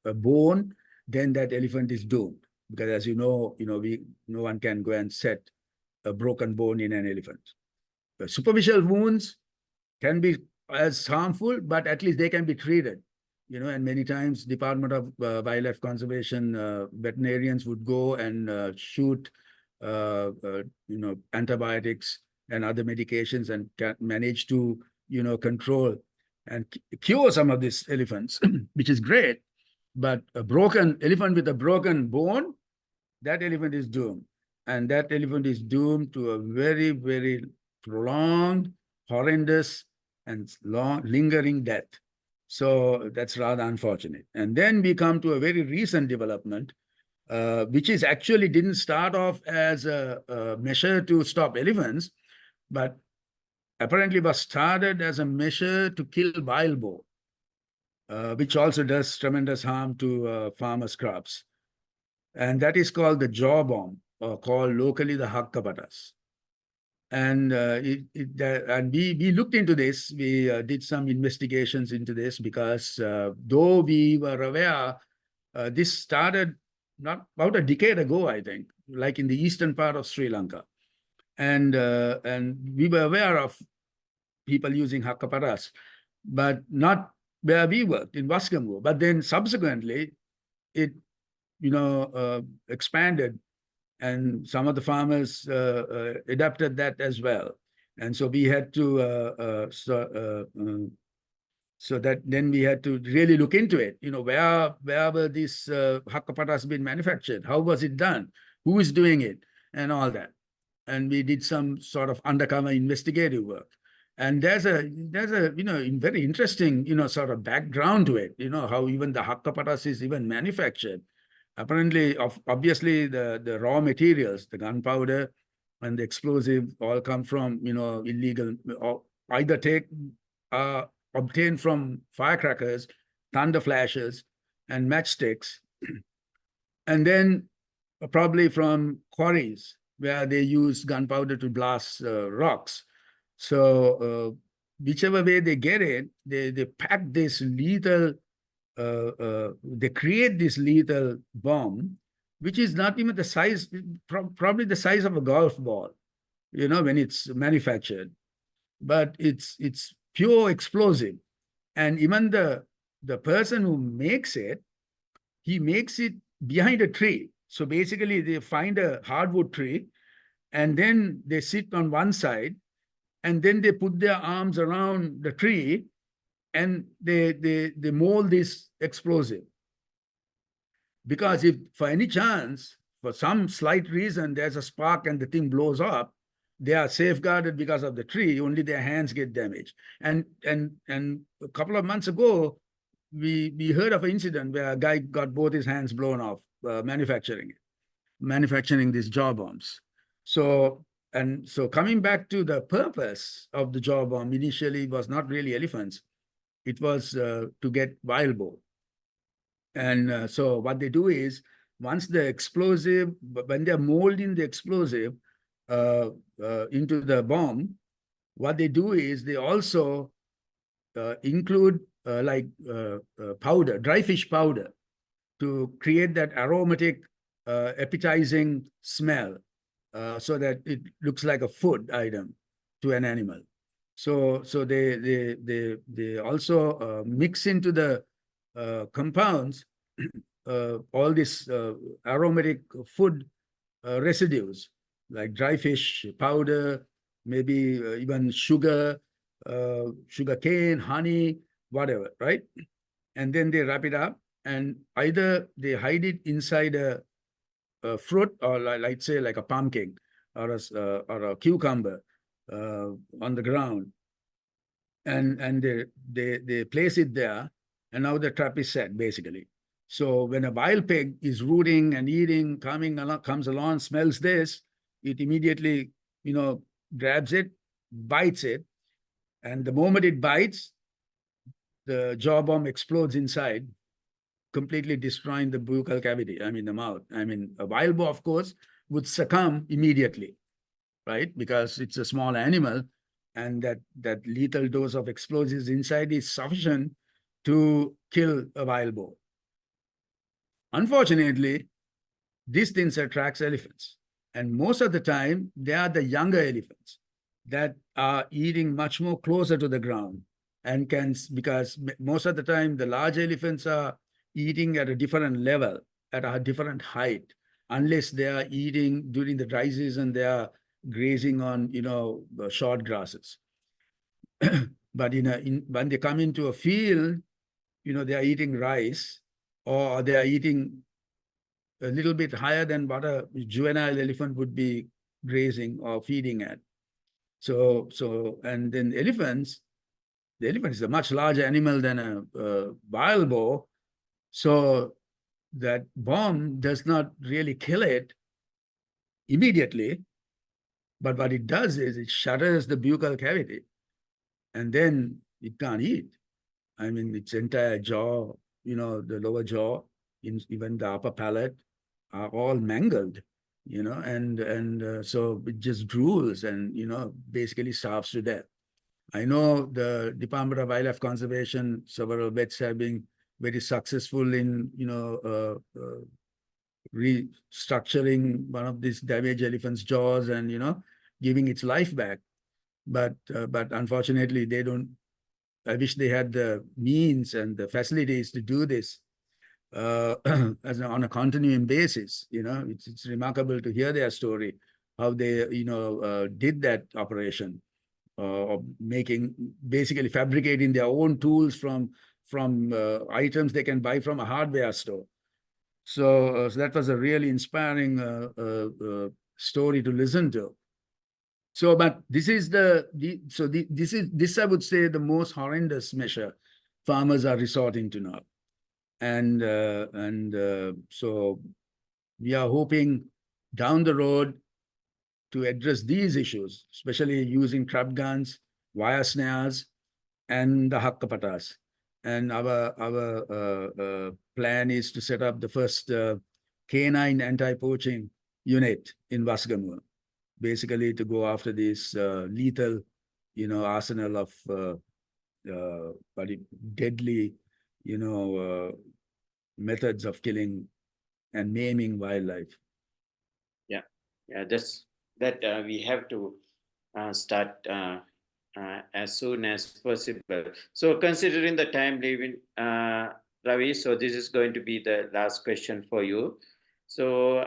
bone, then that elephant is doomed, because as no one can go and set a broken bone in an elephant. Superficial wounds can be as harmful, but at least they can be treated. And many times Department of Wildlife Conservation veterinarians would go and shoot, antibiotics and other medications, and can manage to, control and cure some of these elephants, which is great. But a broken elephant with a broken bone, that elephant is doomed. And that elephant is doomed to a very, very prolonged, horrendous, and long, lingering death. So that's rather unfortunate. And then we come to a very recent development, which is actually didn't start off as a measure to stop elephants, but apparently was started as a measure to kill wild boar, which also does tremendous harm to farmers' crops. And that is called the jaw bomb, or called locally the hakkapatas. And we looked into this. We did some investigations into this, because though we were aware, this started not about a decade ago, I think, like in the eastern part of Sri Lanka. And we were aware of people using hakkapatas, but not where we worked, in Wasgango. But then subsequently, it expanded, and some of the farmers adapted that as well. And so we had to so that then we had to really look into it. Where were these hakkapatas been manufactured? How was it done? Who is doing it? And all that. And we did some sort of undercover investigative work. And there's a very interesting sort of background to it. How even the hakkapatas is even manufactured. Apparently, obviously, the raw materials, the gunpowder and the explosive, all come from illegal, or either obtained from firecrackers, thunder flashes, and matchsticks, and then probably from quarries where they use gunpowder to blast rocks. So whichever way they get it, they pack this lethal. They create this lethal bomb, which is not even the size, probably the size of a golf ball, when it's manufactured. But it's pure explosive. And even the person who makes it, he makes it behind a tree. So basically, they find a hardwood tree, and then they sit on one side, and then they put their arms around the tree, and they mold this explosive. Because if for any chance, for some slight reason, there's a spark and the thing blows up, they are safeguarded because of the tree, only their hands get damaged. And a couple of months ago, we heard of an incident where a guy got both his hands blown off manufacturing these jaw bombs. So coming back to the purpose of the jaw bomb, initially was not really elephants. It was to get wild boar. And so what they do is, once the explosive, when they're molding the explosive into the bomb, what they do is they also include powder, dry fish powder, to create that aromatic, appetizing smell, so that it looks like a food item to an animal. So they also mix into the compounds all this aromatic food residues, like dry fish powder, maybe even sugar cane, honey, whatever, right? and then they wrap it up, and either they hide it inside a fruit, or like say like a pumpkin or a cucumber on the ground, and they place it there, and now the trap is set basically. So when a wild pig is rooting and eating, comes along, smells this, it immediately, grabs it, bites it, and the moment it bites, the jaw bomb explodes inside, completely destroying the buccal cavity, the mouth. A wild boar, of course, would succumb immediately, right? Because it's a small animal, and that lethal dose of explosives inside is sufficient to kill a wild boar. Unfortunately, these things attracts elephants. And most of the time, they are the younger elephants that are eating much more closer to the ground, and because most of the time, the large elephants are eating at a different level, at a different height, unless they are eating during the dry season, they are grazing on, short grasses. But when they come into a field, they are eating rice, or they are eating a little bit higher than what a juvenile elephant would be grazing or feeding at. And then the elephant is a much larger animal than a wild boar. So that bomb does not really kill it immediately, but what it does is it shatters the buccal cavity, and then it can't eat. Its entire jaw, the lower jaw, even the upper palate, are all mangled, so it just drools and, basically starves to death. I know the Department of Wildlife Conservation, several vets have been very successful in, restructuring one of these damaged elephant's jaws and, giving its life back. But unfortunately, they don't. I wish they had the means and the facilities to do this on a continuing basis. It's remarkable to hear their story, how they did that operation of basically fabricating their own tools from items they can buy from a hardware store. So that was a really inspiring story to listen to. So, but this is this I would say the most horrendous measure farmers are resorting to now. So we are hoping down the road to address these issues, especially using trap guns, wire snares, and the hakkapatas. And our plan is to set up the first canine anti-poaching unit in Wasgamur, basically to go after this lethal, arsenal of deadly, methods of killing and maiming wildlife. Yeah, that we have to start as soon as possible. So considering the time leaving, Ravi, so this is going to be the last question for you. So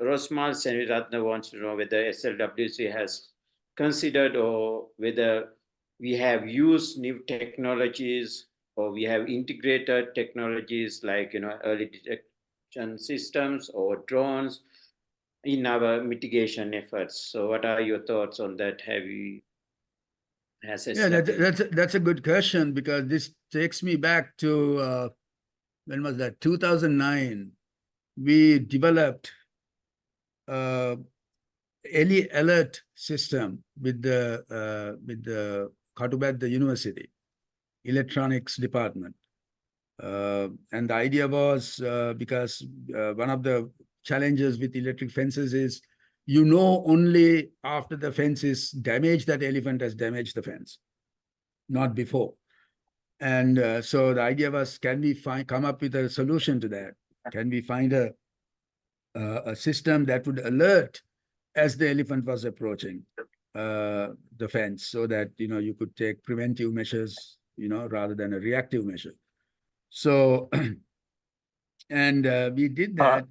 Rosmal Senviratna wants to know whether SLWC has considered, or whether we have used new technologies, or we have integrated technologies like early detection systems or drones in our mitigation efforts. So what are your thoughts on that? Have you Yeah, that's a good question, because this takes me back to when was that? 2009. We developed early alert system with the Katubat, the university electronics department, and the idea was because one of the challenges with electric fences is only after the fence is damaged that elephant has damaged the fence, not before. And so the idea was, can we come up with a solution to that? Can we find a system that would alert as the elephant was approaching the fence, so that you could take preventive measures, rather than a reactive measure. So, and we did that.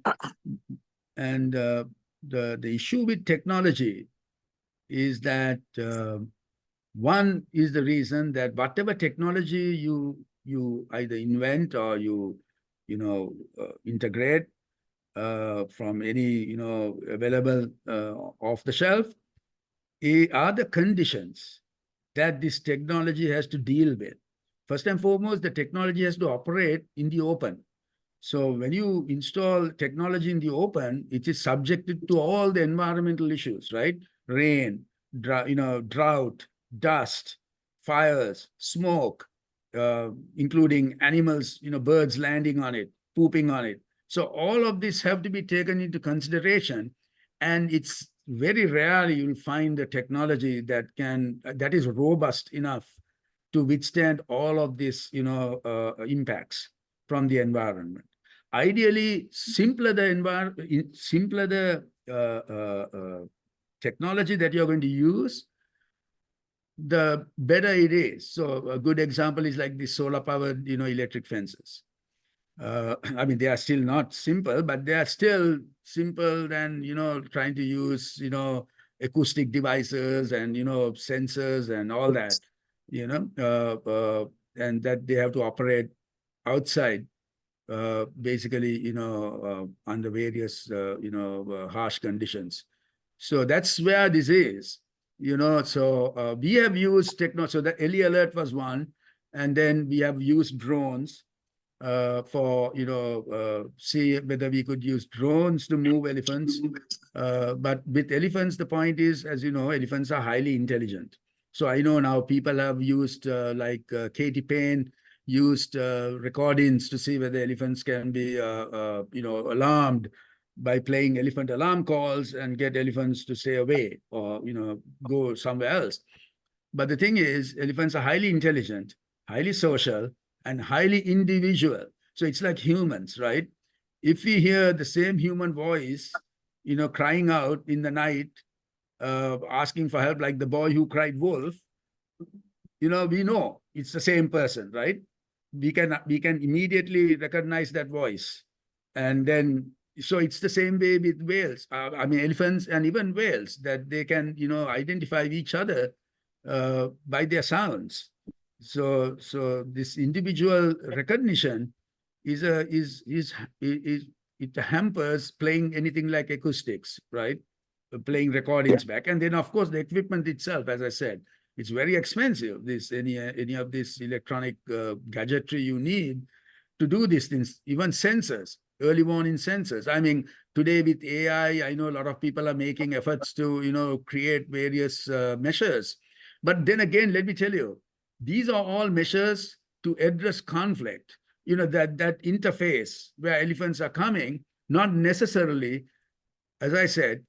And the issue with technology is that one is the reason that whatever technology you you either invent or you integrate from any available off the shelf, are the conditions that this technology has to deal with. First and foremost, the technology has to operate in the open. So when you install technology in the open, it is subjected to all the environmental issues, right? Rain, drought, dust, fires, smoke, including animals, birds landing on it, pooping on it. So all of this have to be taken into consideration, and it's very rarely you'll find a technology that is robust enough to withstand all of these, impacts from the environment. Ideally, simpler the technology that you're going to use, the better it is. So a good example is like the solar powered, electric fences. I mean, they are still not simple, but they are still simple than, trying to use, acoustic devices and, sensors and all that, and that they have to operate outside, basically, under various, harsh conditions. So that's where this is, so we have used technology. So the LE alert was one, and then we have used drones for, see whether we could use drones to move elephants. But with elephants, the point is, as you know, elephants are highly intelligent. So I know now people have used Katy Payne used recordings to see whether elephants can be, alarmed by playing elephant alarm calls and get elephants to stay away or, go somewhere else. But the thing is, elephants are highly intelligent, highly social, and highly individual. So it's like humans, right? If we hear the same human voice, crying out in the night, asking for help, like the boy who cried wolf, we know it's the same person, right? We can immediately recognize that voice. And then, so it's the same way with whales. I mean, elephants and even whales, that they can, identify each other by their sounds. So this individual recognition it hampers playing anything like acoustics, right? Playing recordings back, and then of course the equipment itself, as I said, it's very expensive. Any of this electronic gadgetry you need to do these things, even sensors, early warning sensors. I mean, today with AI, I know a lot of people are making efforts to create various measures. But then again, let me tell you, these are all measures to address conflict. That interface where elephants are coming, not necessarily, as I said,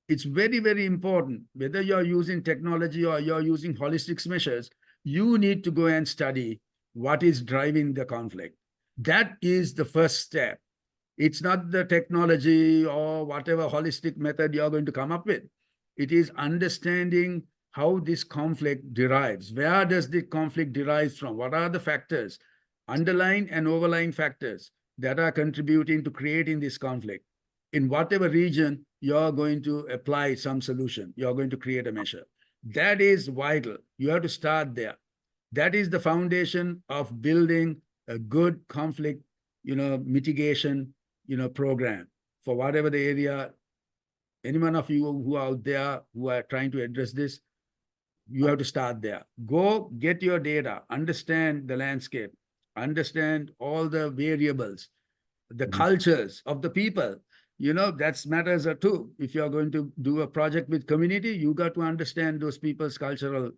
it's very, very important, whether you're using technology or you're using holistic measures, you need to go and study what is driving the conflict. That is the first step. It's not the technology or whatever holistic method you're going to come up with. It is understanding how this conflict derives. Where does the conflict derive from? What are the factors, underlying and overlying factors that are contributing to creating this conflict? In whatever region, you're going to apply some solution. You're going to create a measure. That is vital. You have to start there. That is the foundation of building a good conflict, mitigation, program for whatever the area. Any one of you who are out there who are trying to address this, you have to start there. Go get your data, understand the landscape, understand all the variables, the cultures of the people. That matters too. If you're going to do a project with community, you got to understand those people's cultural,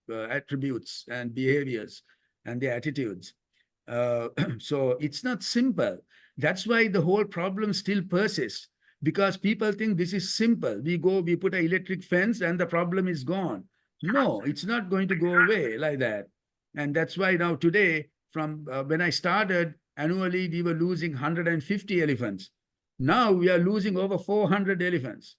attributes and behaviors and their attitudes. So it's not simple. That's why the whole problem still persists, because people think this is simple. We put an electric fence and the problem is gone. No, it's not going to go away like that. And that's why now today, from when I started, annually we were losing 150 elephants. Now we are losing over 400 elephants.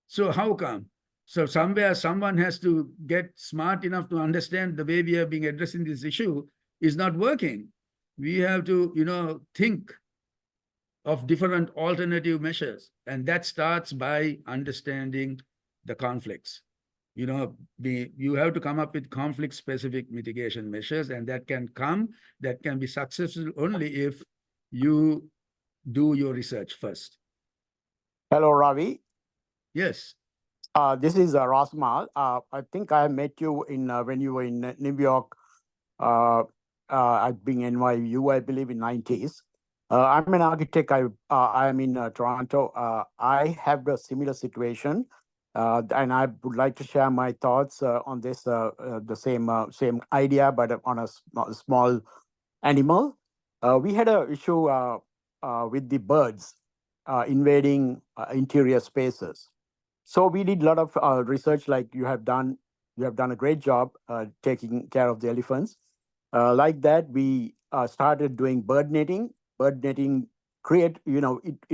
So how come? So somewhere someone has to get smart enough to understand the way we are being addressing this issue is not working. We have to, think of different alternative measures. And that starts by understanding the conflicts. you have to come up with conflict-specific mitigation measures, and that can be successful only if you do your research first. Hello, Ravi. Yes. This is Rosmal. I think I met you in when you were in New York. I've been NYU, I believe, in 90s. I'm an architect. I am in Toronto. I have a similar situation, and I would like to share my thoughts on this. The same idea, but on a small animal. We had an issue with the birds invading interior spaces. So we did a lot of research, like you have done. You have done a great job taking care of the elephants. Like that, we started doing bird netting. Bird netting it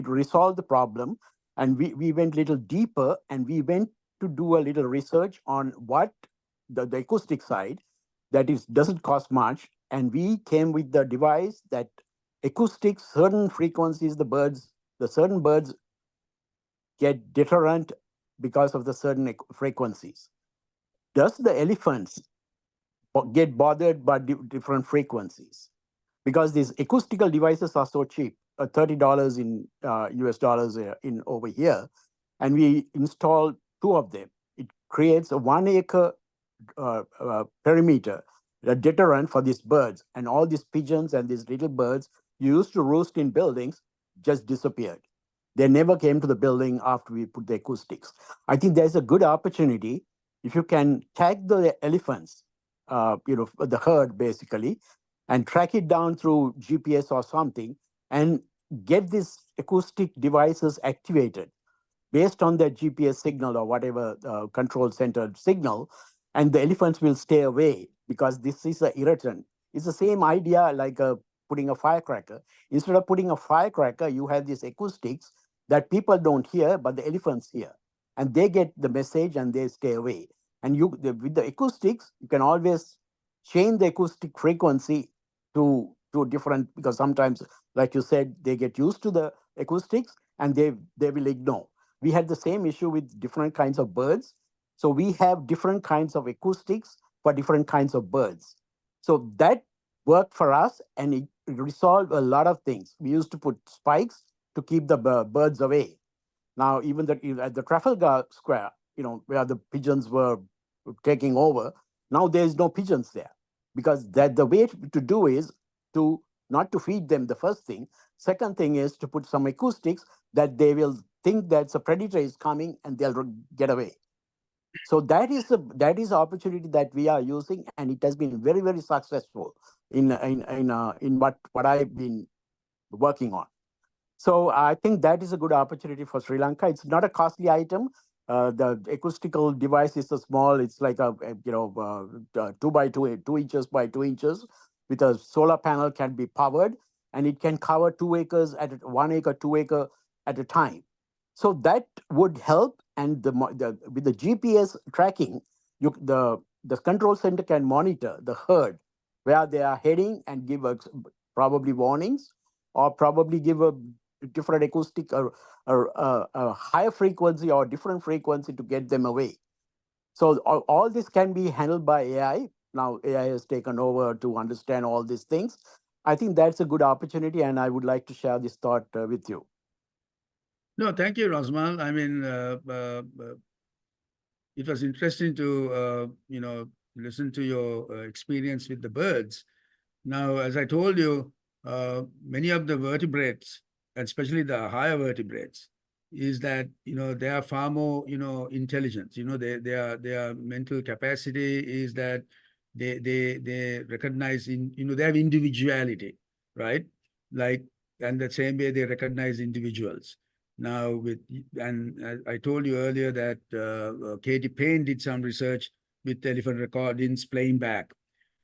resolved the problem, and we went a little deeper, and we went to do a little research on what the acoustic side that is doesn't cost much, and we came with the device that acoustics certain frequencies the certain birds get deterrent because of the certain frequencies. Does the elephants get bothered by different frequencies? Because these acoustical devices are so cheap, $30 in US dollars in over here, and we installed 2 of them. It creates a 1 acre perimeter, a deterrent for these birds, and all these pigeons and these little birds used to roost in buildings just disappeared. They never came to the building after we put the acoustics. I think there's a good opportunity if you can tag the elephants, the herd basically, and track it down through GPS or something, and get these acoustic devices activated based on their GPS signal or whatever control center signal, and the elephants will stay away because this is an irritant. It's the same idea like putting a firecracker. Instead of putting a firecracker, you have these acoustics that people don't hear, but the elephants hear, and they get the message and they stay away. And with the acoustics, you can always change the acoustic frequency to different, because sometimes, like you said, they get used to the acoustics and they will ignore. We had the same issue with different kinds of birds. So we have different kinds of acoustics for different kinds of birds. So that worked for us, and it resolved a lot of things. We used to put spikes to keep the birds away. Now, even at the Trafalgar Square, where the pigeons were taking over, now there's no pigeons there, because that the way to do is to not to feed them, the first thing. Second thing is to put some acoustics that they will think that a predator is coming and they'll get away. So that is the opportunity that we are using, and it has been very, very successful in what I've been working on. So I think that is a good opportunity for Sri Lanka. It's not a costly item. The acoustical device is a small. It's like a 2 by 2 inches by 2 inches, with a solar panel can be powered, and it can cover 2 acres at 1 acre, 2 acre at a time. So that would help. And with the GPS tracking, the control center can monitor the herd where they are heading and give probably warnings, or probably give a different acoustic or a higher frequency or different frequency to get them away. So all this can be handled by AI. Now AI has taken over to understand all these things. I think that's a good opportunity, and I would like to share this thought with you. No, thank you, Rosmal. I mean, it was interesting to listen to your experience with the birds. Now, as I told you, many of the vertebrates, and especially the higher vertebrates, is that they are far more intelligent. Their mental capacity is that they recognize they have individuality, right? And the same way they recognize individuals. Now, I told you earlier that Katie Payne did some research with elephant recordings playing back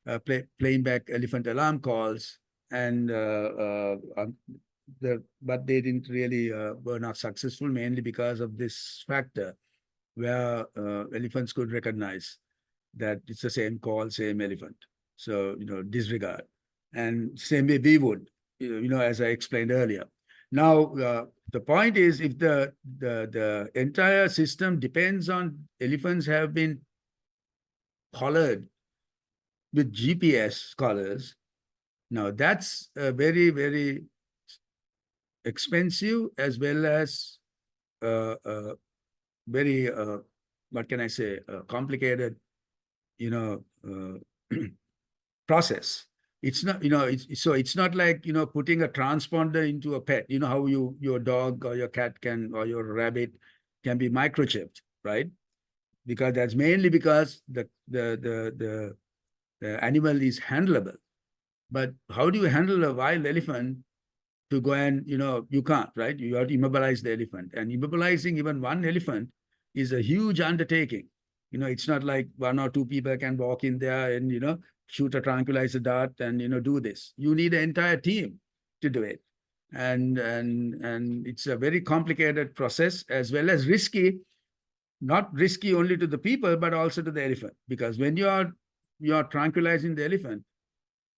elephant alarm calls, and but they didn't really were not successful, mainly because of this factor, where elephants could recognize that it's the same call, same elephant. So disregard, and same way we would, as I explained earlier. Now, the point is, if the entire system depends on elephants have been collared with GPS collars, now that's a very, very expensive as well as very, what can I say, complicated, process. It's not, it's not like, putting a transponder into a pet, how your dog or your cat or your rabbit can be microchipped, right? Because that's mainly because the animal is handleable. But how do you handle a wild elephant to go and, you can't, right? You have to immobilize the elephant. And immobilizing even one elephant is a huge undertaking. It's not like one or two people can walk in there and, shoot a tranquilizer dart and, do this. You need an entire team to do it. And it's a very complicated process as well as risky, not risky only to the people, but also to the elephant. Because when you are tranquilizing the elephant,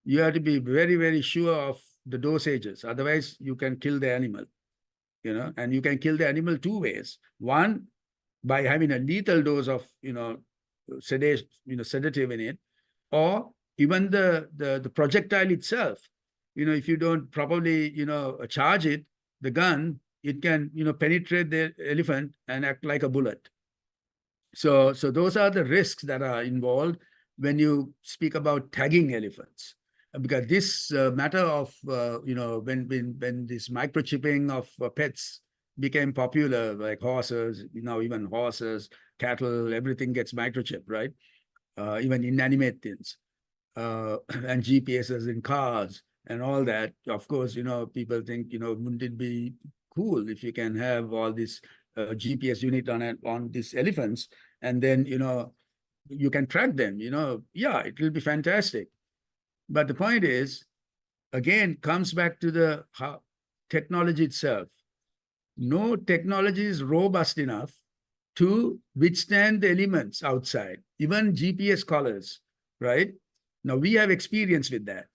you have to be very, very sure of the dosages. Otherwise, you can kill the animal, and you can kill the animal two ways. One, by having a lethal dose of, sedation, sedative in it, or even the projectile itself. If you don't properly, charge it, the gun, it can, penetrate the elephant and act like a bullet. So those are the risks that are involved when you speak about tagging elephants. Because this matter of, when this microchipping of pets became popular, like horses, even horses, cattle, everything gets microchipped, right? Even inanimate things, and GPSs in cars and all that. Of course, people think, wouldn't it be cool if you can have all this GPS unit on these elephants, and then, you can track them, yeah, it will be fantastic. But the point is, again, comes back to the technology itself. No technology is robust enough to withstand the elements outside, even GPS collars, right? Now, we have experience with that.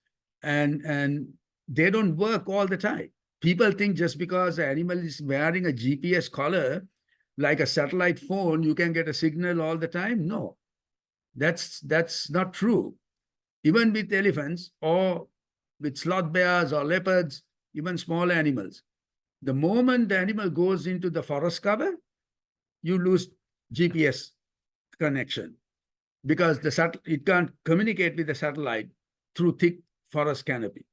And they don't work all the time. People think just because the animal is wearing a GPS collar, like a satellite phone, you can get a signal all the time. No, that's not true. Even with elephants or with sloth bears or leopards, even small animals. The moment the animal goes into the forest cover, you lose GPS connection because it can't communicate with the satellite through thick forest canopy.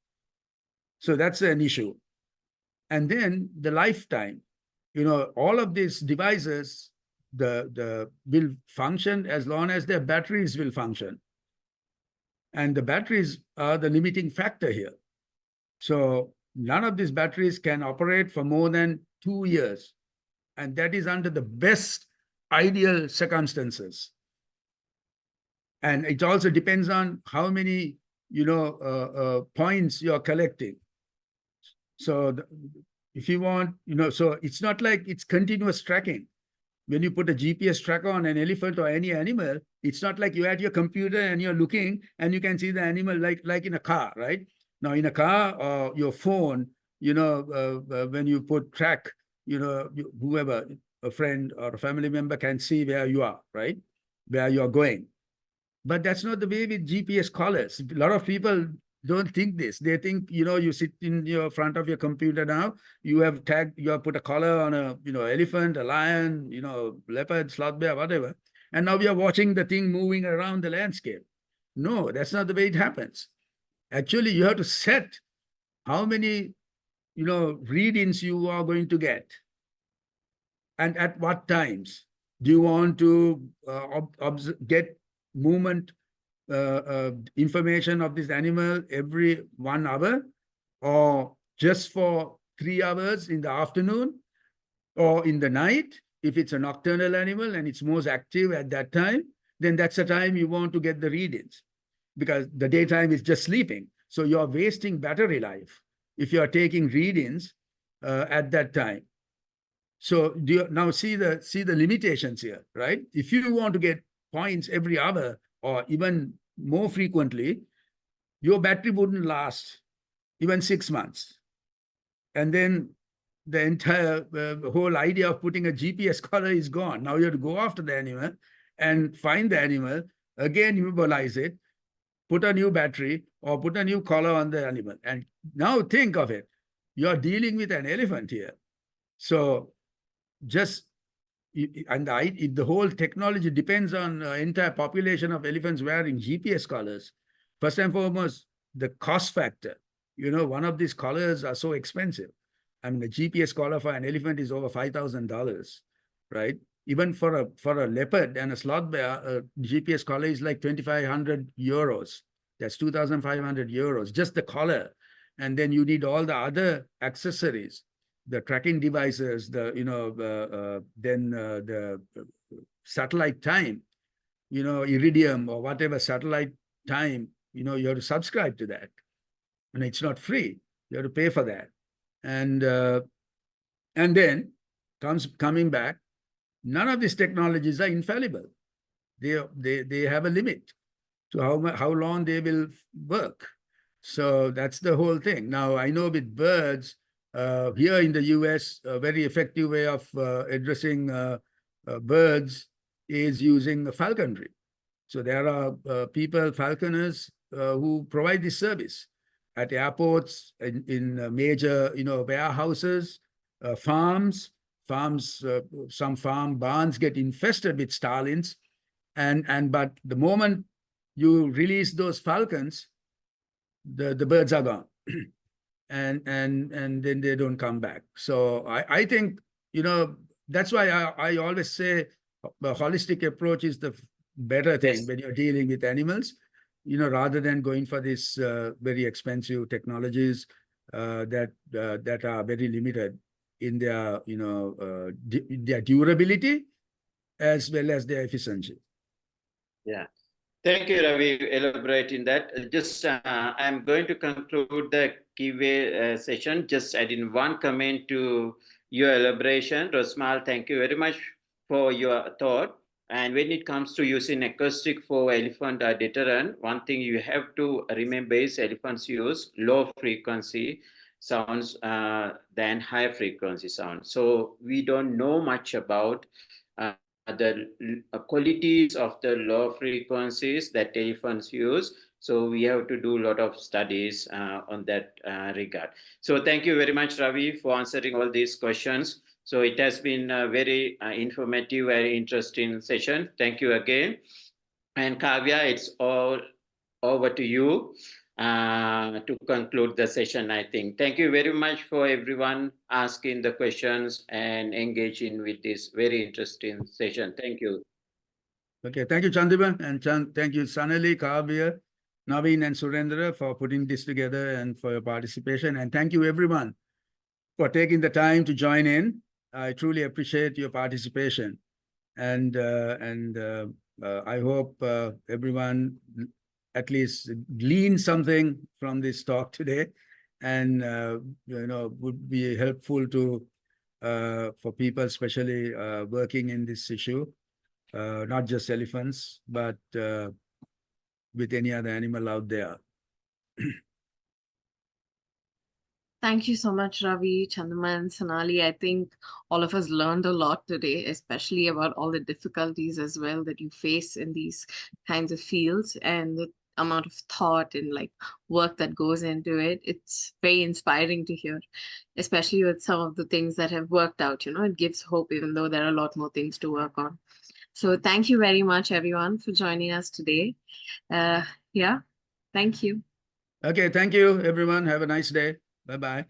So that's an issue. And then the lifetime, all of these devices, the will function as long as their batteries will function. And the batteries are the limiting factor here. So none of these batteries can operate for more than 2 years. And that is under the best ideal circumstances. And it also depends on how many, points you're collecting. So if you want, so it's not like it's continuous tracking. When you put a GPS tracker on an elephant or any animal, it's not like you're at your computer and you're looking and you can see the animal like in a car, right? Now, in a car or your phone, when you put track, whoever, a friend or a family member can see where you are, right? Where you're going. But that's not the way with GPS collars. A lot of people don't think this. They think, you sit in your front of your computer now, you have put a collar on a, elephant, a lion, leopard, sloth bear, whatever. And now we are watching the thing moving around the landscape. No, that's not the way it happens. Actually, you have to set how many, readings you are going to get. And at what times. Do you want to get movement information of this animal every 1 hour, or just for 3 hours in the afternoon or in the night? If it's a nocturnal animal and it's most active at that time, then that's the time you want to get the readings, because the daytime is just sleeping. So you're wasting battery life if you are taking readings at that time. So do you now see the limitations here, right? If you want to get points every hour or even more frequently, your battery wouldn't last even 6 months. And then the entire whole idea of putting a GPS collar is gone. Now you have to go after the animal and find the animal, again immobilize it, put a new battery or put a new collar on the animal. And now think of it, you're dealing with an elephant here. So just, and the whole technology depends on the entire population of elephants wearing GPS collars. First and foremost, the cost factor. You know, one of these collars are so expensive. I mean, the GPS collar for an elephant is over $5,000, right? Even for a leopard and a sloth bear, a GPS collar is like 2,500 euros. That's 2,500 euros, just the collar. And then you need all the other accessories, the tracking devices, the satellite time, Iridium or whatever satellite time, you have to subscribe to that, and it's not free. You have to pay for that, and then coming back. None of these technologies are infallible. They have a limit to how long they will work. So that's the whole thing. Now I know with birds. Here in the US, a very effective way of addressing birds is using falconry. So there are falconers, who provide this service at airports, in major, warehouses, farms. Some farm barns get infested with starlings, but the moment you release those falcons, the birds are gone. And then they don't come back. So I think, that's why I always say the holistic approach is the better thing when you're dealing with animals, rather than going for these very expensive technologies that are very limited in their, their durability as well as their efficiency. Yeah. Thank you, Ravi, elaborating that. Just I'm going to conclude the Q&A session. Just adding one comment to your elaboration. Rosmal, thank you very much for your thought. And when it comes to using acoustic for elephant deterrent, one thing you have to remember is elephants use low frequency sounds than high frequency sounds. So we don't know much about the qualities of the low frequencies that elephants use. So we have to do a lot of studies on that regard. So thank you very much, Ravi, for answering all these questions. So it has been a very informative, very interesting session. Thank you again. And Kavya, it's all over to you to conclude the session, I think. Thank you very much for everyone asking the questions and engaging with this very interesting session. Thank you. Okay, thank you, Chandima, and thank you, Sanali, Kavya, Naveen, and Surendra for putting this together and for your participation. And thank you, everyone, for taking the time to join in. I truly appreciate your participation. And I hope everyone at least glean something from this talk today, and would be helpful to for people, especially working in this issue, not just elephants, but with any other animal out there. Thank you so much, Ravi, Chandima, and Sanali. I think all of us learned a lot today, especially about all the difficulties as well that you face in these kinds of fields, and the amount of thought and work that goes into it. It's very inspiring to hear, especially with some of the things that have worked out. It gives hope, even though there are a lot more things to work on. So thank you very much, everyone, for joining us today. Yeah, thank you. Okay, thank you, everyone. Have a nice day. Bye-bye.